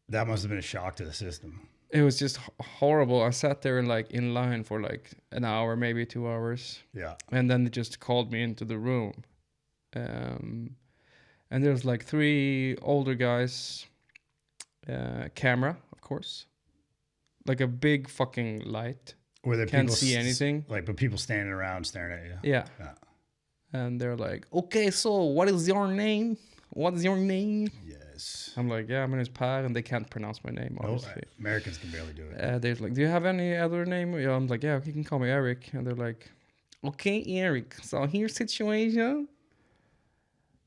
That must have been a shock to the system. It was just horrible. I sat there in line for like an hour, maybe 2 hours. Yeah. And then they just called me into the room. And there's like 3 older guys, camera, of course. Like a big fucking light. Where the Can't people see anything. Like, but people standing around staring at you. Yeah. Yeah. And they're like, okay, so what is your name? What is your name? Yes. I'm like, yeah, my name is Per, and they can't pronounce my name, Oh, obviously. Americans can barely do it. They're like, do you have any other name? Yeah, I'm like, yeah, you can call me Eric. And they're like, okay, Eric. So here's situation.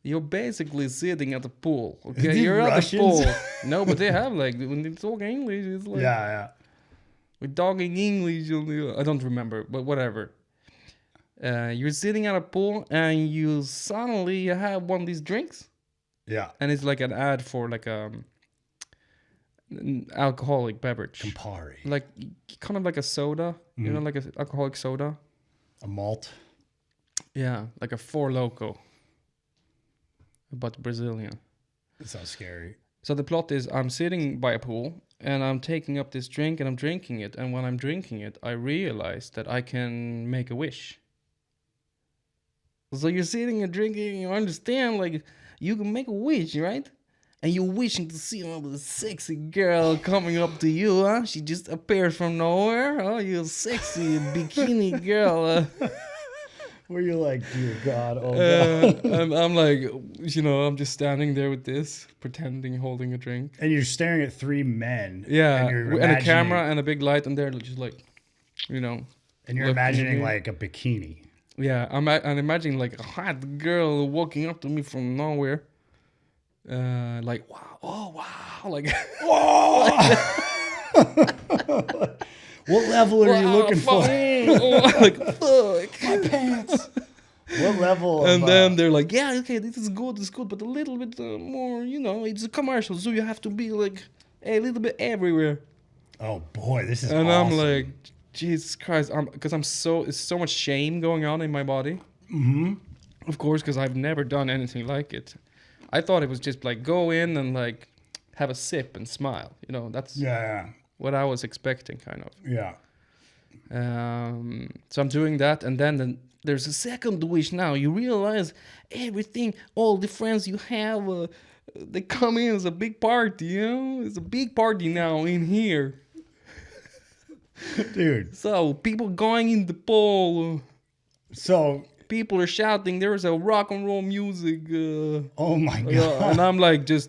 You're basically sitting at the pool. Okay, these you're Russians? at the pool. No, but they have like when they talk English, it's like we're talking English. I don't remember, but whatever. You're sitting at a pool and you suddenly have one of these drinks, Yeah. and it's like an ad for like an alcoholic beverage, Campari. like kind of like a soda, you know, like an alcoholic soda. A malt. Yeah, like a Four Loko, but Brazilian. That sounds scary. So the plot is I'm sitting by a pool and I'm taking up this drink and I'm drinking it. And when I'm drinking it, I realize that I can make a wish. So you're sitting and drinking, you understand, like, you can make a wish, right? And you're wishing to see another sexy girl coming up to you, huh? She just appears from nowhere. Oh, you sexy bikini girl. Where you're like, dear God, oh God. And I'm like, you know, I'm just standing there with this, pretending, holding a drink. And you're staring at three men. Yeah, And, you're and a imagining- camera and a big light, and they're just like, you know. And you're looking at imagining me. like a bikini. Yeah, I'm imagining like a hot girl walking up to me from nowhere. Like, wow, oh, wow. Like, What level are you looking for? Like, fuck. My pants. What level? And of, then they're like, yeah, okay, this is good, but a little bit more, you know, it's a commercial, so you have to be like a little bit everywhere. oh boy, this is And awesome. I'm like, Jesus Christ, because it's so much shame going on in my body. Mm-hmm. Of course, because I've never done anything like it. I thought it was just like go in and like have a sip and smile. You know, that's Yeah, what I was expecting, kind of. yeah. So I'm doing that, and then there's a second wish. Now you realize everything, all the friends you have, they come in as a big party. You know, it's a big party now in here. Dude, So people going in the pool. so, People are shouting. There's a rock and roll music. oh my God. And I'm like just,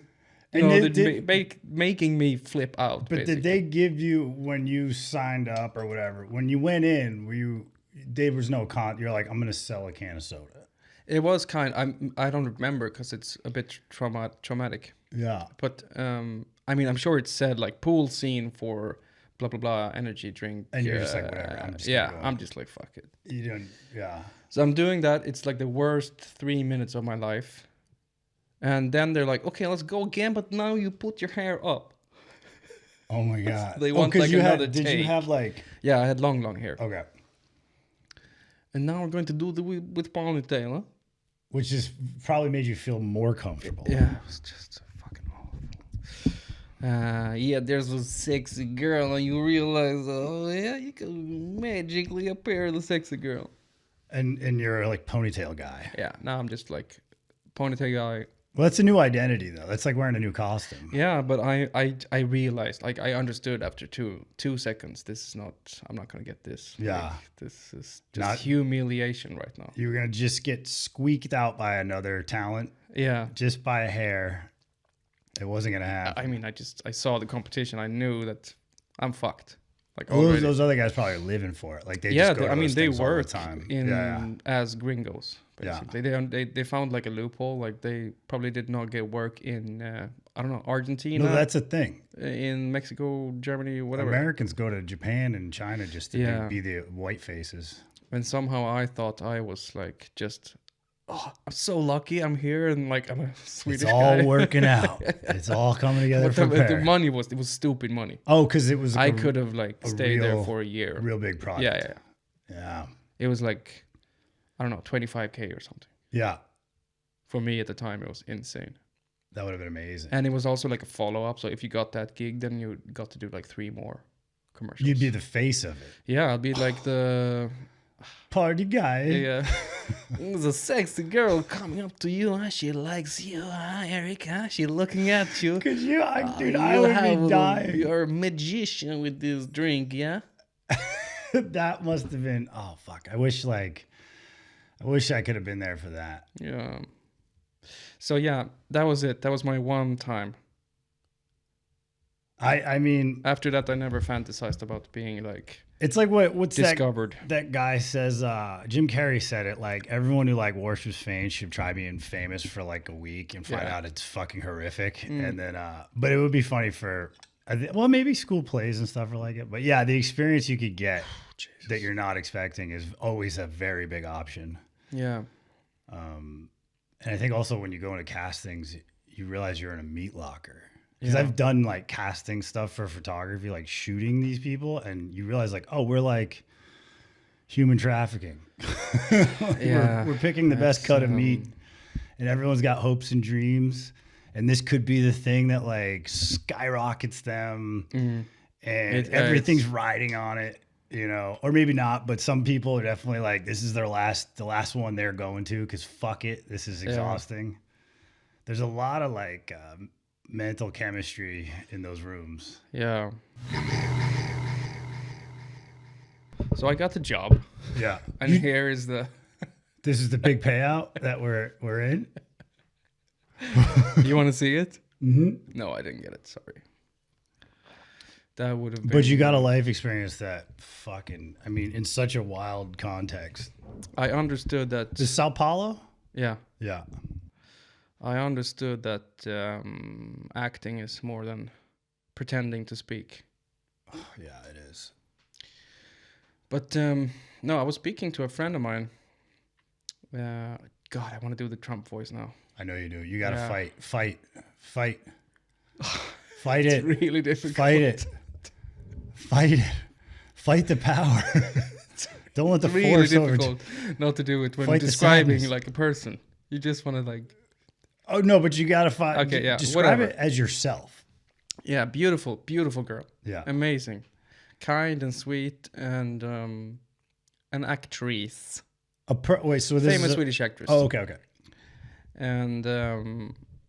you And know, did- making me flip out. But basically. did they give you, when you signed up or whatever, when you went in, there was no you're like, I'm going to sell a can of soda. It was I don't remember because it's a bit traumatic. Yeah. But I mean, I'm sure it said like pool scene for blah blah blah energy drink. And you're just like, whatever, I'm just yeah, gonna go. I'm just like fuck it. You don't, yeah. So I'm doing that. It's like the worst 3 minutes of my life. And then they're like, okay, let's go again, but now you put your hair up. Oh my God. They want 'cause like you another did you take. have like, Yeah, I had long hair. okay. And now we're going to do the with ponytail, huh? Which is probably made you feel more comfortable. Yeah, it was just so fucking awful. Yeah, there's a sexy girl, and you realize, oh yeah, you can magically appear the sexy girl. And you're like ponytail guy. Yeah, now I'm just like ponytail guy. Well, that's a new identity though. That's like wearing a new costume. Yeah, but I realized, like I understood after two seconds, this is not, I'm not gonna get this. Yeah. Like, this is just Not- humiliation right now. You're going to just get squeaked out by another talent Yeah. just by a hair. It wasn't going to happen. I mean, I saw the competition. I knew that I'm fucked. Like Well, already. those other guys probably are living for it. Like they Yeah, just go to I mean those they things all the work time. in Yeah. as gringos. Yeah. Basically, they found like a loophole. Like they probably did not get work in I don't know, Argentina, No, that's a thing. in Mexico, Germany, whatever. Americans go to Japan and China just to Yeah. be the white faces. And somehow I thought I was like just, oh, I'm so lucky I'm here and like I'm a Swedish It's all guy. working out. It's all coming together But for the Perry. money was stupid money. Oh, because it was. I a could have like stayed there real- for a year. real big project. Yeah. Yeah. It was like, I don't know, 25K or something. Yeah. For me at the time, it was insane. That would have been amazing. And it was also like a follow up. So if you got that gig, then you got to do like 3 more commercials. You'd be the face of it. Yeah, I'd be like the Party guy. there's a sexy girl coming up to you. Huh? She likes you, huh, Eric? Huh? She looking at you. Because you, dude, You I would have be dying. You're a magician with this drink, yeah? That must have been. Oh fuck! I wish I could have been there for that. Yeah. So yeah, that was it. That was my one time. I mean, After that, I never fantasized about being like It's like what's discovered. That guy says, Jim Carrey said it, like everyone who like worships fame should try being famous for like a week and find out it's fucking horrific. And then, but it would be funny for, well, maybe school plays and stuff are like it. But yeah, the experience you could get that you're not expecting is always a very big option. Yeah. And I think also when you go into castings, you realize you're in a meat locker. Because I've done like casting stuff for photography, like shooting these people, and you realize like, oh, we're like human trafficking. We're picking the best cut of meat, and everyone's got hopes and dreams, and this could be the thing that like skyrockets them, and everything's riding on it, you know, or maybe not, but some people are definitely like, this is the last one they're going to, because fuck it, this is exhausting. There's a lot of like mental chemistry in those rooms. Yeah. So I got the job. Yeah. And here is the... This is the big payout that we're in. You want to see it? Mm-hmm. No, I didn't get it. Sorry. That would have been... But you got a life experience that fucking... I mean, in such a wild context. I understood that... Is Sao Paulo? Yeah. Yeah. I understood that acting is more than pretending to speak. Oh, yeah, it is. But no, I was speaking to a friend of mine. God, I want to do the Trump voice now. I know you do. You got to fight it. It's really difficult. Fight it. Fight the power. Don't let the it's really force difficult not to do it when describing like a person. You just want to like... Oh, no, but you got to fight. Okay, yeah. Describe it as yourself. Yeah, beautiful girl. Yeah. Amazing. Kind and sweet and an actress. Wait, so this famous is Swedish actress. Oh, okay. And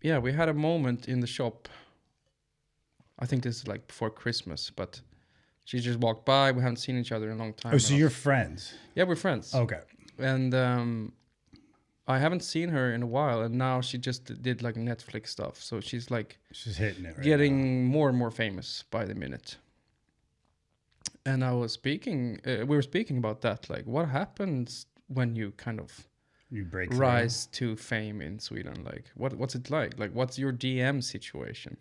yeah, we had a moment in the shop. I think this is like before Christmas, but she just walked by. We haven't seen each other in a long time. Oh, so you're friends? Yeah, we're friends. Okay. And I haven't seen her in a while, and now she just did like Netflix stuff. So she's like... She's hitting it right getting more and more famous by the minute. And I was speaking... we were speaking about that. Like, what happens when you kind of... You break rise to fame in Sweden? Like, what's it like? Like, what's your DM situation?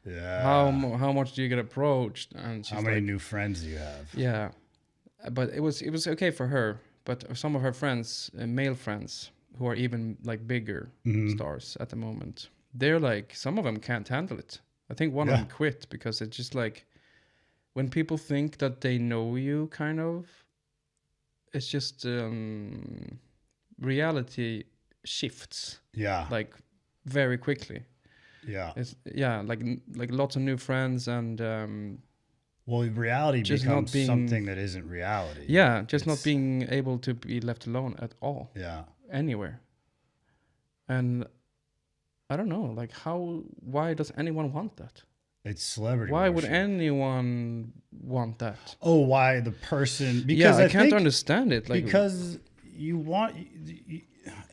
Yeah. How much do you get approached? And she's how many new friends do you have? Yeah. But it was okay for her. But some of her friends, male friends... who are even like bigger stars at the moment. They're like, some of them can't handle it. I think one of them quit because it's just like, when people think that they know you kind of, it's just reality shifts. Yeah. Like very quickly. Yeah. It's like lots of new friends and well, reality just becomes something that isn't reality. Yeah, just not being able to be left alone at all. Yeah. Anywhere. And I don't know, like why does anyone want that? It's celebrity Why worship. would anyone want that? Oh, why the person? Because I can't understand it. Like, because you want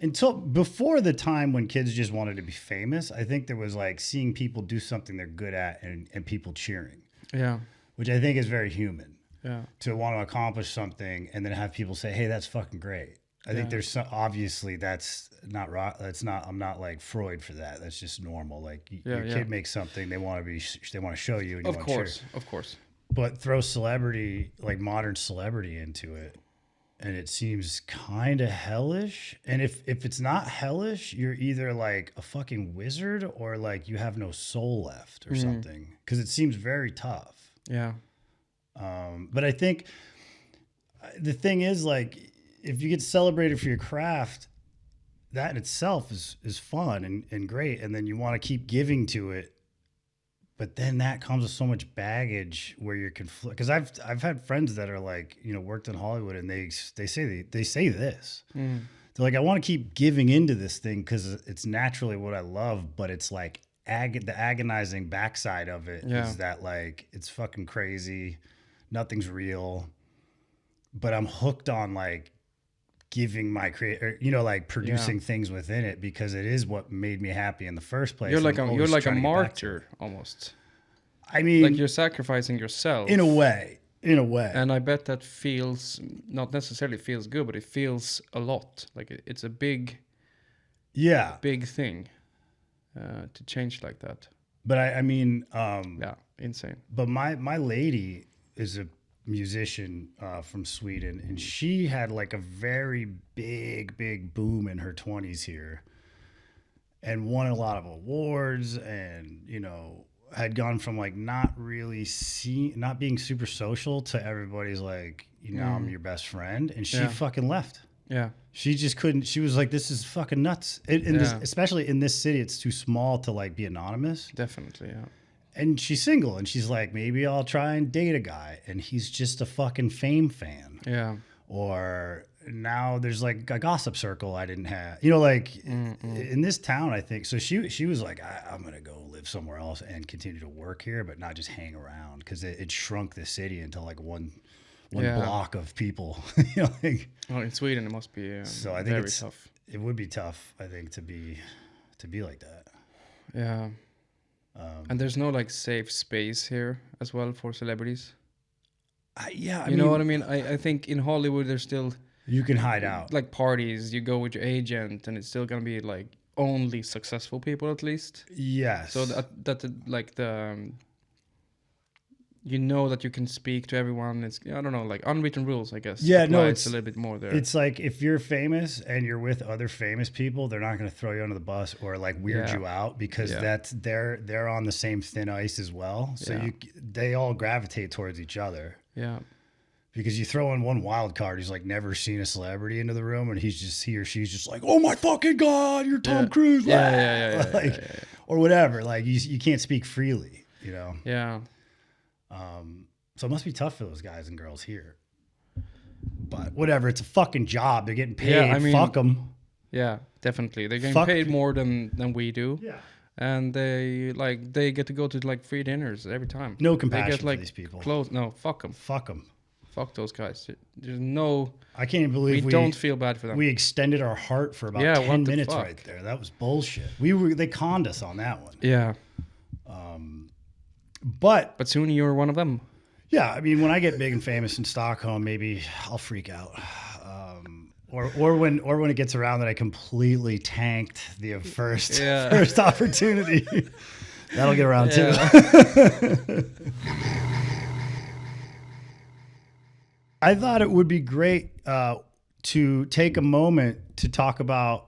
until before the time when kids just wanted to be famous, I think there was like seeing people do something they're good at and people cheering. Yeah. Which I think is very human. Yeah. To want to accomplish something and then have people say, "Hey, that's fucking great." I think there's obviously that's not right. That's not. I'm not like Freud for that. That's just normal. Like your kid makes something, they want to show you. And you want to cheer. Of course. But throw celebrity, like modern celebrity, into it, and it seems kind of hellish. And if it's not hellish, you're either like a fucking wizard or like you have no soul left or something. Because it seems very tough. Yeah. But I think the thing is like, if you get celebrated for your craft, that in itself is fun and great. And then you want to keep giving to it. But then that comes with so much baggage where you're conflicted. Because I've had friends that are like, you know, worked in Hollywood and they say this. They're like, I want to keep giving into this thing because it's naturally what I love, but it's like the agonizing backside of it is that like it's fucking crazy. Nothing's real. But I'm hooked on like giving my like producing things within it because it is what made me happy in the first place. You're like a martyr almost. I mean, like you're sacrificing yourself in a way. In a way. And I bet that feels, not necessarily feels good, but it feels a lot. Like it's a big thing to change like that. But I mean, Yeah, insane. but my lady is a musician from Sweden, and she had like a very big boom in her 20s here, and won a lot of awards, and you know, had gone from like not being super social to everybody's like, you know, I'm your best friend, and she fucking left. Yeah. She just couldn't. She was like, "This is fucking nuts." Especially in this city, it's too small to like be anonymous. Definitely, yeah. And she's single, and she's like, maybe I'll try and date a guy, and he's just a fucking Fame fan. Yeah. Or now there's like a gossip circle I didn't have. You know, like in this town, I think. So she was like, I'm gonna go live somewhere else and continue to work here, but not just hang around, because it shrunk the city into like one block of people. You know, like, Oh, in Sweden it must be so I think very tough. It would be tough, I think, to be like that. Yeah. And there's no like safe space here as well for celebrities. I You know what I mean? I think in Hollywood there's still you can hide out. like parties. You go with your agent, and it's still gonna be like only successful people at least. Yes. So you know that you can speak to everyone. It's, I don't know, like unwritten rules, I guess. Yeah, no, it's a little bit more there. It's like if you're famous and you're with other famous people, they're not going to throw you under the bus or like weird you out, because they're on the same thin ice as well. So they all gravitate towards each other. Yeah. Because you throw in one wild card who's like never seen a celebrity into the room, and he or she's just like, oh my fucking God, you're Tom Cruise. Or whatever. Like you can't speak freely, you know? Yeah. So it must be tough for those guys and girls here. But whatever, it's a fucking job. They're getting paid. Yeah, I mean, fuck them. Yeah, definitely. They're getting paid more than we do. Yeah. And they get to go to like free dinners every time. No compassion they get, like, for these people. No, fuck them. Fuck them. Fuck those guys. There's no. I can't even believe we don't feel bad for them. We extended our heart for about 10 minutes right there. That was bullshit. They conned us on that one. Yeah. But soon you're one of them. Yeah, I mean, when I get big and famous in Stockholm, maybe I'll freak out. Or when it gets around that I completely tanked the first opportunity. That'll get around too. I thought it would be great to take a moment to talk about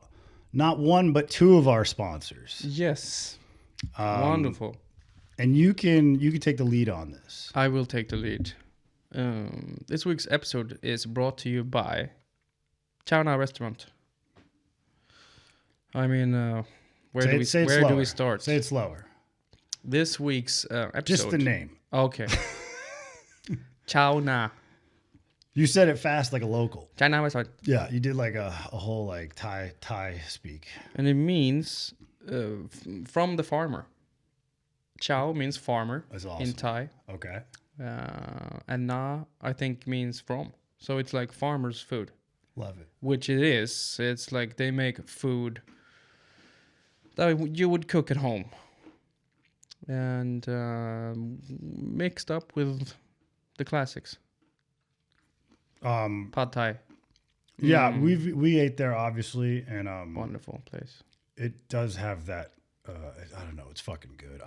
not one but two of our sponsors. Yes. Wonderful. And you can take the lead on this. I will take the lead. This week's episode is brought to you by Chowna Restaurant. I mean, where do we start? Say it slower. This week's episode. Just the name. Okay. Chowna. You said it fast like a local. Chowna Restaurant. Yeah, you did like a whole like Thai speak. And it means from the farmer. Chow means farmer. That's awesome. In Thai. Okay. And na, I think, means from. So it's like farmer's food. Love it. Which it is. It's like they make food that you would cook at home. And mixed up with the classics. Pad Thai. Yeah, we ate there obviously, and wonderful place. It does have that. I don't know. It's fucking good.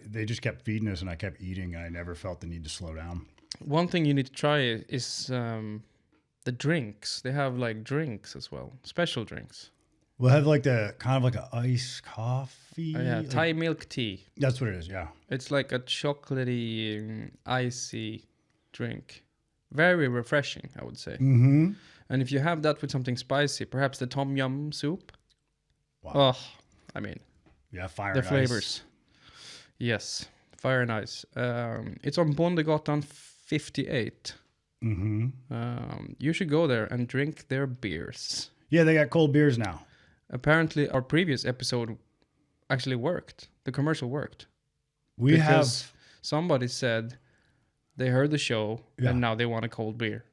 They just kept feeding us, and I kept eating, and I never felt the need to slow down. One thing you need to try is the drinks. They have like drinks as well, special drinks. We'll have like the kind of like an iced coffee. Yeah, like, Thai milk tea. That's what it is. Yeah. It's like a chocolatey, icy drink. Very refreshing, I would say. Mm-hmm. And if you have that with something spicy, perhaps the tom yum soup. Wow. Oh, I mean. Yeah, fire the and flavors. Ice. Yes, fire and ice. It's on Bondegatan 58. Mm-hmm. You should go there and drink their beers. Yeah, they got cold beers now. Apparently, our previous episode actually worked. The commercial worked. Somebody said they heard the show and now they want a cold beer.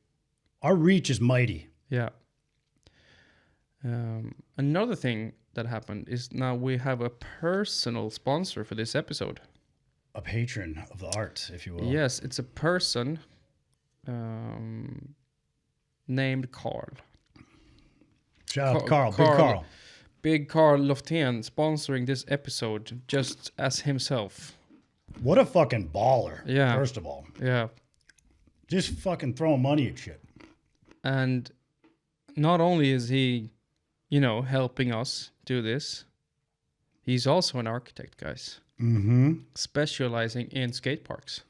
Our reach is mighty. Yeah. Another thing that happened is now we have a personal sponsor for this episode. A patron of the arts, if you will. Yes, it's a person named Carl. Shout out to Carl. Big Carl. Big Carl Loftén sponsoring this episode just as himself. What a fucking baller. Yeah. First of all. Yeah. Just fucking throwing money at shit. And not only is he, helping us do this, he's also an architect, guys. Mm-hmm. Specializing in skate parks.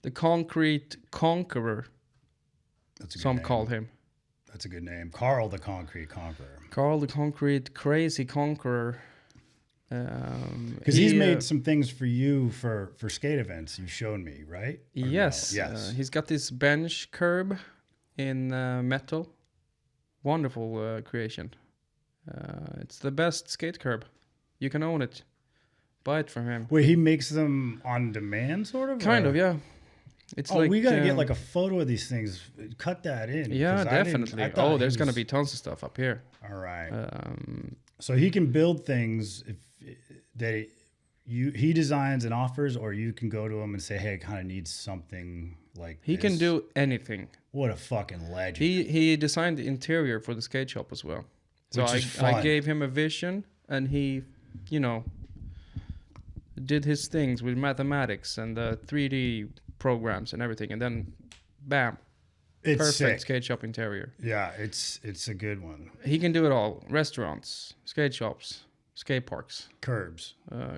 The Concrete Conqueror, That's a good some name. call him. That's a good name. Carl the Concrete Conqueror. Carl the Concrete Crazy Conqueror. Because he's made some things for you for skate events. You've shown me, right? Or Yes. no? Yes. He's got this bench curb in metal. Wonderful creation. It's the best skate curb. You can own it. Buy it from him. Wait, he makes them on demand, sort of? Kind or? of, yeah. It's we gotta get like a photo of these things. Cut that in. Yeah, 'cause definitely. I thought There's he gonna was- be tons of stuff up here. All right. So he can build things he designs and offers, or you can go to him and say, "Hey, I kind of need something like." He this. can do anything. What a fucking legend! He designed the interior for the skate shop as well. So Which is I fun. gave him a vision, and he, did his things with mathematics and the 3D programs and everything, and then, bam, It's perfect sick. skate shop interior. Yeah, it's a good one. He can do it all: restaurants, skate shops, skate parks, Curbs.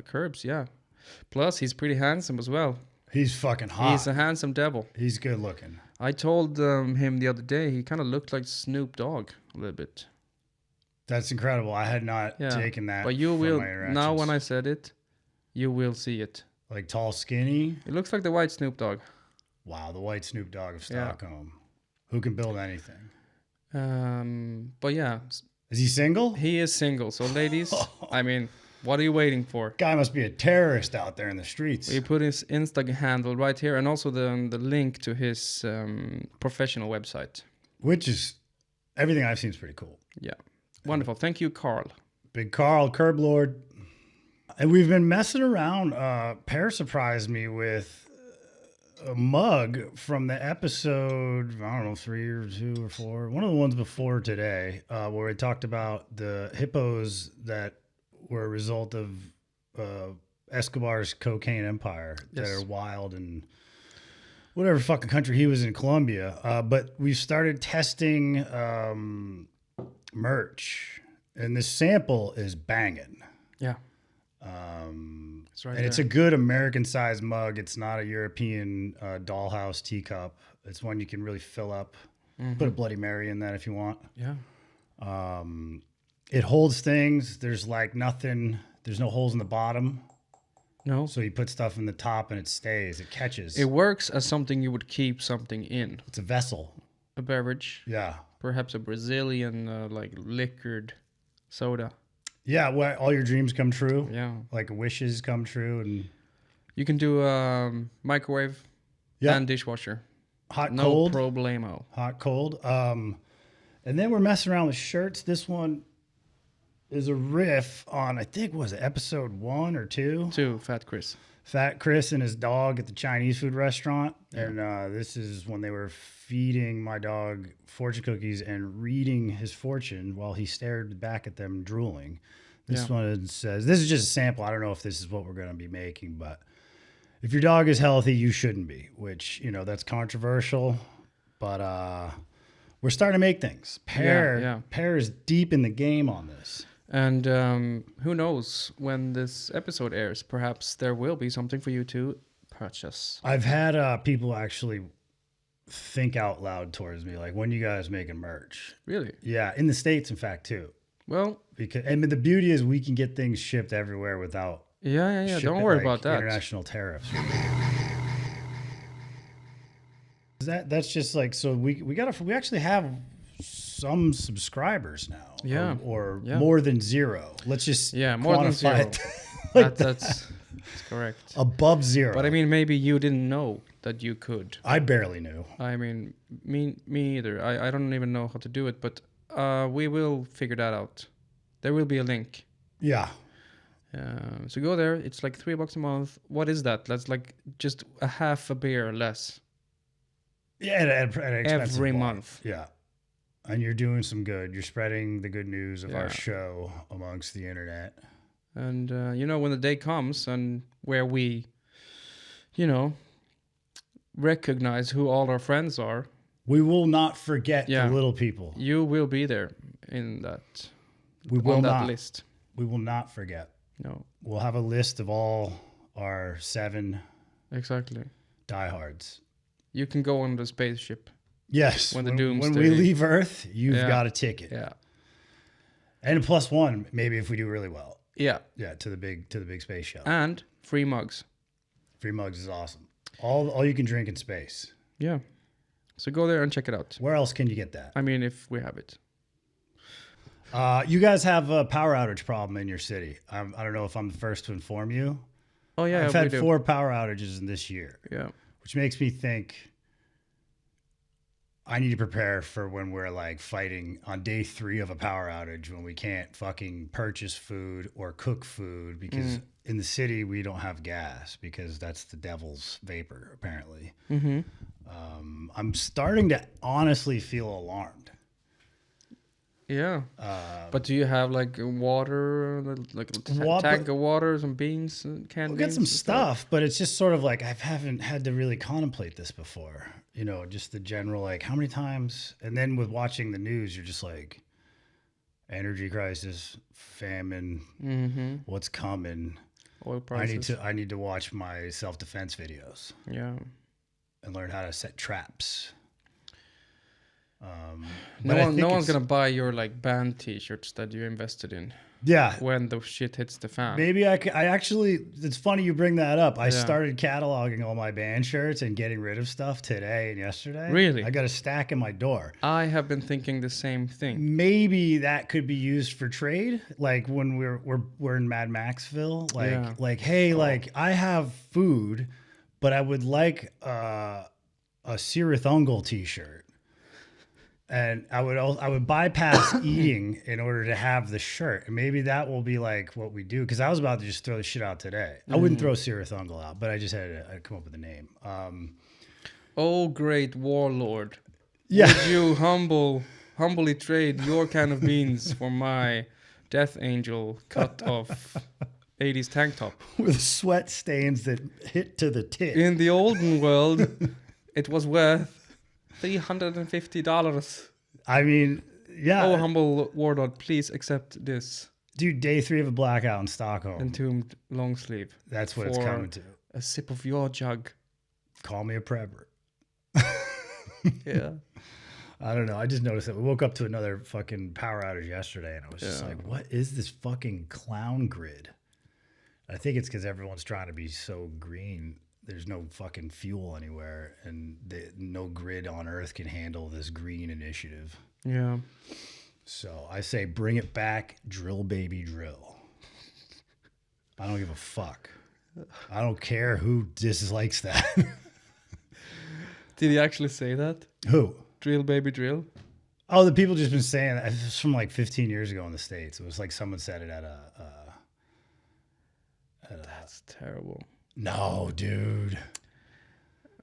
curbs. Yeah. Plus, he's pretty handsome as well. He's fucking hot. He's a handsome devil. He's good looking. I told him the other day he kind of looked like Snoop Dogg a little bit. That's incredible. I had not Yeah. taken that. But you from will my now when I interactions. said it, you will see it. like tall, skinny. It looks like the white Snoop Dogg. Wow, the white Snoop Dogg of Yeah. Stockholm. Who can build anything? But yeah, Is he single? he is single. So ladies, I mean, what are you waiting for? Guy must be a terrorist out there in the streets. We put his Insta handle right here, and also the link to his professional website. Which is everything I've seen is pretty cool. Yeah, wonderful. Thank you, Carl. Big Carl, Curb Lord. And we've been messing around. Pear surprised me with a mug from the episode, I don't know, 3 or 2 or 4. One of the ones before today, where we talked about the hippos that were a result of Escobar's cocaine empire that Yes. are wild in whatever fucking country he was in, Colombia. But we started testing merch, and this sample is banging. Yeah, It's right and it's there. a good American-sized mug. It's not a European dollhouse teacup. It's one you can really fill up. Put a Bloody Mary in that if you want. yeah. It holds things. There's like nothing. There's no holes in the bottom. No, So you put stuff in the top and it stays. It catches. it works as something you would keep something in. It's a vessel. A beverage, Yeah. perhaps a Brazilian like liquored soda. Yeah. Where all your dreams come true. Yeah, Like wishes come true. And you can do microwave yeah. and dishwasher. Hot, No cold. problemo. Hot, cold. And then we're messing around with shirts. This one is a riff on, I think, was it episode 1 or 2? Two, Fat Chris. Fat Chris and his dog at the Chinese food restaurant. And this is when they were feeding my dog fortune cookies and reading his fortune while he stared back at them drooling. This Yeah. one says, this is just a sample. I don't know if this is what we're going to be making, but if your dog is healthy, you shouldn't be, which, that's controversial. But we're starting to make things. Pear is deep in the game on this. And who knows when this episode airs? Perhaps there will be something for you to purchase. I've had people actually think out loud towards me, like, when you guys making merch? Really? Yeah, in the States, in fact, too. Well, Because the beauty is we can get things shipped everywhere without yeah. Don't shipping, worry like, about that. international tariffs. That's just like, so we actually have some subscribers now. Yeah. Or Yeah. more than 0. Let's just More than quantify 0. it like That's correct. above 0. But I mean, maybe you didn't know that you could. I barely knew. I mean, me either. I don't even know how to do it, but we will figure that out. There will be a link. Yeah. So go there. It's like $3 a month. What is that? That's like just a half a beer less. Yeah, at an expensive every bar. month. Yeah. And you're doing some good. You're spreading the good news of Yeah. our show amongst the internet. And when the day comes and where we, recognize who all our friends are, We will not forget Yeah. the little people. you will be there in that We will on that not. list. We will not forget. No, We'll have a list of all our 7 exactly. diehards. You can go on the spaceship. Yes. When the when doomsday- we leave Earth, you've Yeah. got a ticket. Yeah, And a +1, maybe if we do really well. yeah, Yeah, to the big space shuttle. and free mugs. Free mugs is awesome. All you can drink in space. Yeah, so go there and check it out. Where else can you get that? I mean, if we have it. You guys have a power outage problem in your city. I don't know if I'm the first to inform you. Oh yeah, I've we had do. 4 power outages in this year, Yeah, which makes me think I need to prepare for when we're like fighting on day 3 of a power outage when we can't fucking purchase food or cook food because in the city we don't have gas because that's the devil's vapor apparently. Mm-hmm. I'm starting to honestly feel alarmed. yeah. But do you have like water, like a tank of water, some beans, canned We'll get beans some and stuff, but it's just sort of like I haven't had to really contemplate this before. Just the general, like how many times, and then with watching the news, you're just like, energy crisis, famine, Mm-hmm. what's coming. Oil prices. I need to watch my self-defense videos Yeah. and learn how to set traps. No but I one, think no one's it's- gonna buy your like band T-shirts that you invested in Yeah, when the shit hits the fan. maybe I actually, it's funny you bring that up. I Yeah. started cataloging all my band shirts and getting rid of stuff today and yesterday. Really? I got a stack in my door. I have been thinking the same thing. Maybe that could be used for trade, like when we're in Mad Maxville. Like, hey, like I have food, but I would like a Sirathungal T-shirt. And I would bypass eating in order to have the shirt. And maybe that will be like what we do. Because I was about to just throw the shit out today. I wouldn't throw Sirathungal out, but I just had to come up with a name. Oh, great warlord! Yeah. Would you humbly trade your can of beans for my Death Angel cut off 80s tank top? With sweat stains that hit to the tip. In the olden world, it was worth $350. I mean, yeah. Oh, humble warlord, please accept this Dude, day 3 of a blackout in Stockholm. entombed long sleeve. That's what it's for coming to. A sip of your jug. Call me a prepper. Yeah. I don't know. I just noticed that we woke up to another fucking power outage yesterday, and I was just Yeah. like, what is this fucking clown grid? I think it's because everyone's trying to be so green. There's no fucking fuel anywhere, and no grid on Earth can handle this green initiative. Yeah. So I say bring it back, drill baby drill. I don't give a fuck. I don't care who dislikes that. Did he actually say that? Who? Drill, baby, drill? Oh, the people just been saying that. It's from like 15 years ago in the States. It was like someone said it at a That's terrible. no, dude.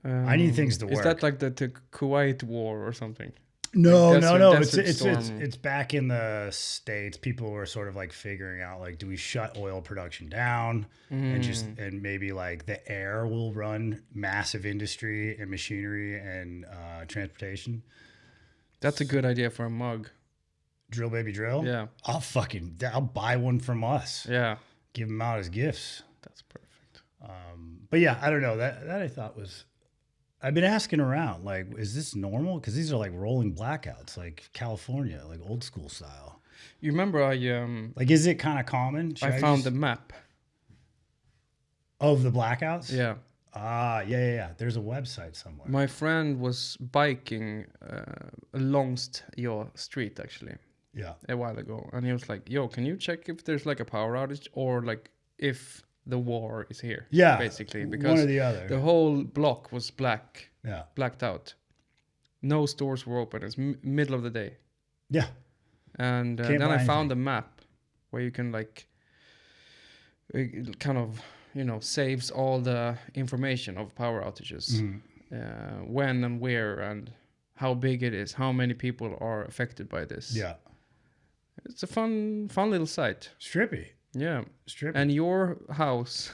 I need things to work. Is that like the Kuwait war or something? No, Like no, no. Desert Storm. It's back in the States. People were sort of like figuring out like, do we shut oil production down and maybe like the air will run massive industry and machinery and transportation. That's a good idea for a mug. Drill baby drill. Yeah. I'll buy one from us. Yeah. Give them out as gifts. That's perfect. But yeah, I don't know. That I thought was. I've been asking around, like, is this normal? Because these are like rolling blackouts, like California, like old school style. You remember Like, is it kind of common? Should I found just- the map. of the blackouts. Yeah. Yeah. There's a website somewhere. My friend was biking alongst your street actually Yeah. a while ago, and he was like, "Yo, can you check if there's like a power outage or like if the war is here?" Yeah. basically, one because or the other. the whole block was Yeah. blacked out. No stores were open. It's middle of the day, Yeah. and Can't then buy I found a anything. map where you can like it kind of saves all the information of power outages. when and where and how big it is, how many people are affected by this. Yeah. It's a fun little site. Strippy. Yeah. Strippy. And your house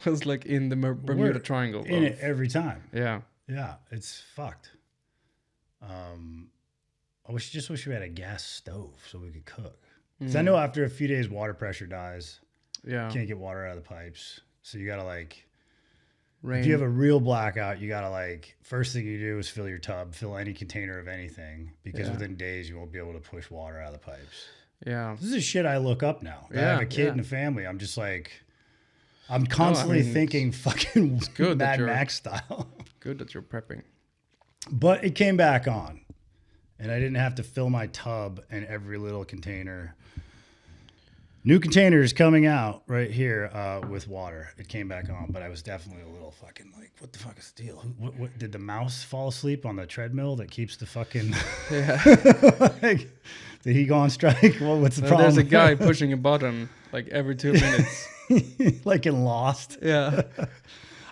was like in the Bermuda Triangle. In it every time. Yeah. Yeah, it's fucked. I wish we had a gas stove so we could cook. Because I know after a few days, water pressure dies. Yeah. Can't get water out of the pipes. So you got to like, Rain. if you have a real blackout, you got to like, first thing you do is fill your tub, fill any container of anything. Because within days, you won't be able to push water out of the pipes. Yeah. This is shit I look up now. I have a kid and a family. I'm just like, I'm constantly thinking fucking good Mad Max style. Good that you're prepping. But it came back on. And I didn't have to fill my tub and every little container. New containers coming out right here with water. It came back on, but I was definitely a little fucking like, what the fuck is the deal? What did the mouse fall asleep on the treadmill that keeps the fucking... like, did he go on strike? Well, what's the problem? There's a guy pushing a button like every 2 minutes. Like in Lost. Yeah.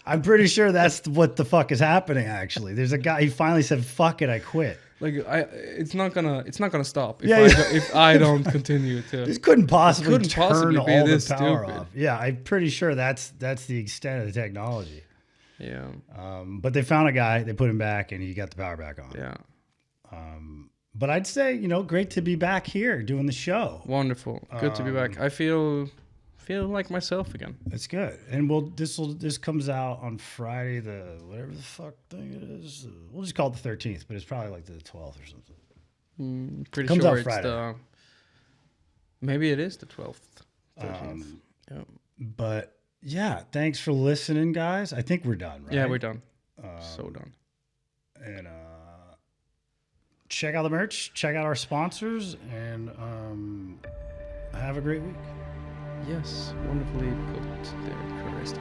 I'm pretty sure that's what the fuck is happening, actually. There's a guy, he finally said, fuck it, I quit. Like it's not gonna stop if I don't continue to. This couldn't possibly turn all be the this power stupid. off. Yeah, I'm pretty sure that's the extent of the technology. Yeah. But they found a guy, they put him back, and he got the power back on. Yeah. But I'd say, great to be back here doing the show. Wonderful. Good to be back. I feel like myself again. It's good. And this comes out on Friday, the whatever the fuck thing it is. We'll just call it the 13th, but it's probably like the 12th or something. Pretty Comes sure out it's Friday. maybe it is the 12th. 13th. Yeah. But yeah, thanks for listening, guys. I think we're done, right? Yeah, we're done. So done. And check out the merch, check out our sponsors, and have a great week. Yes, wonderfully put there, Chris.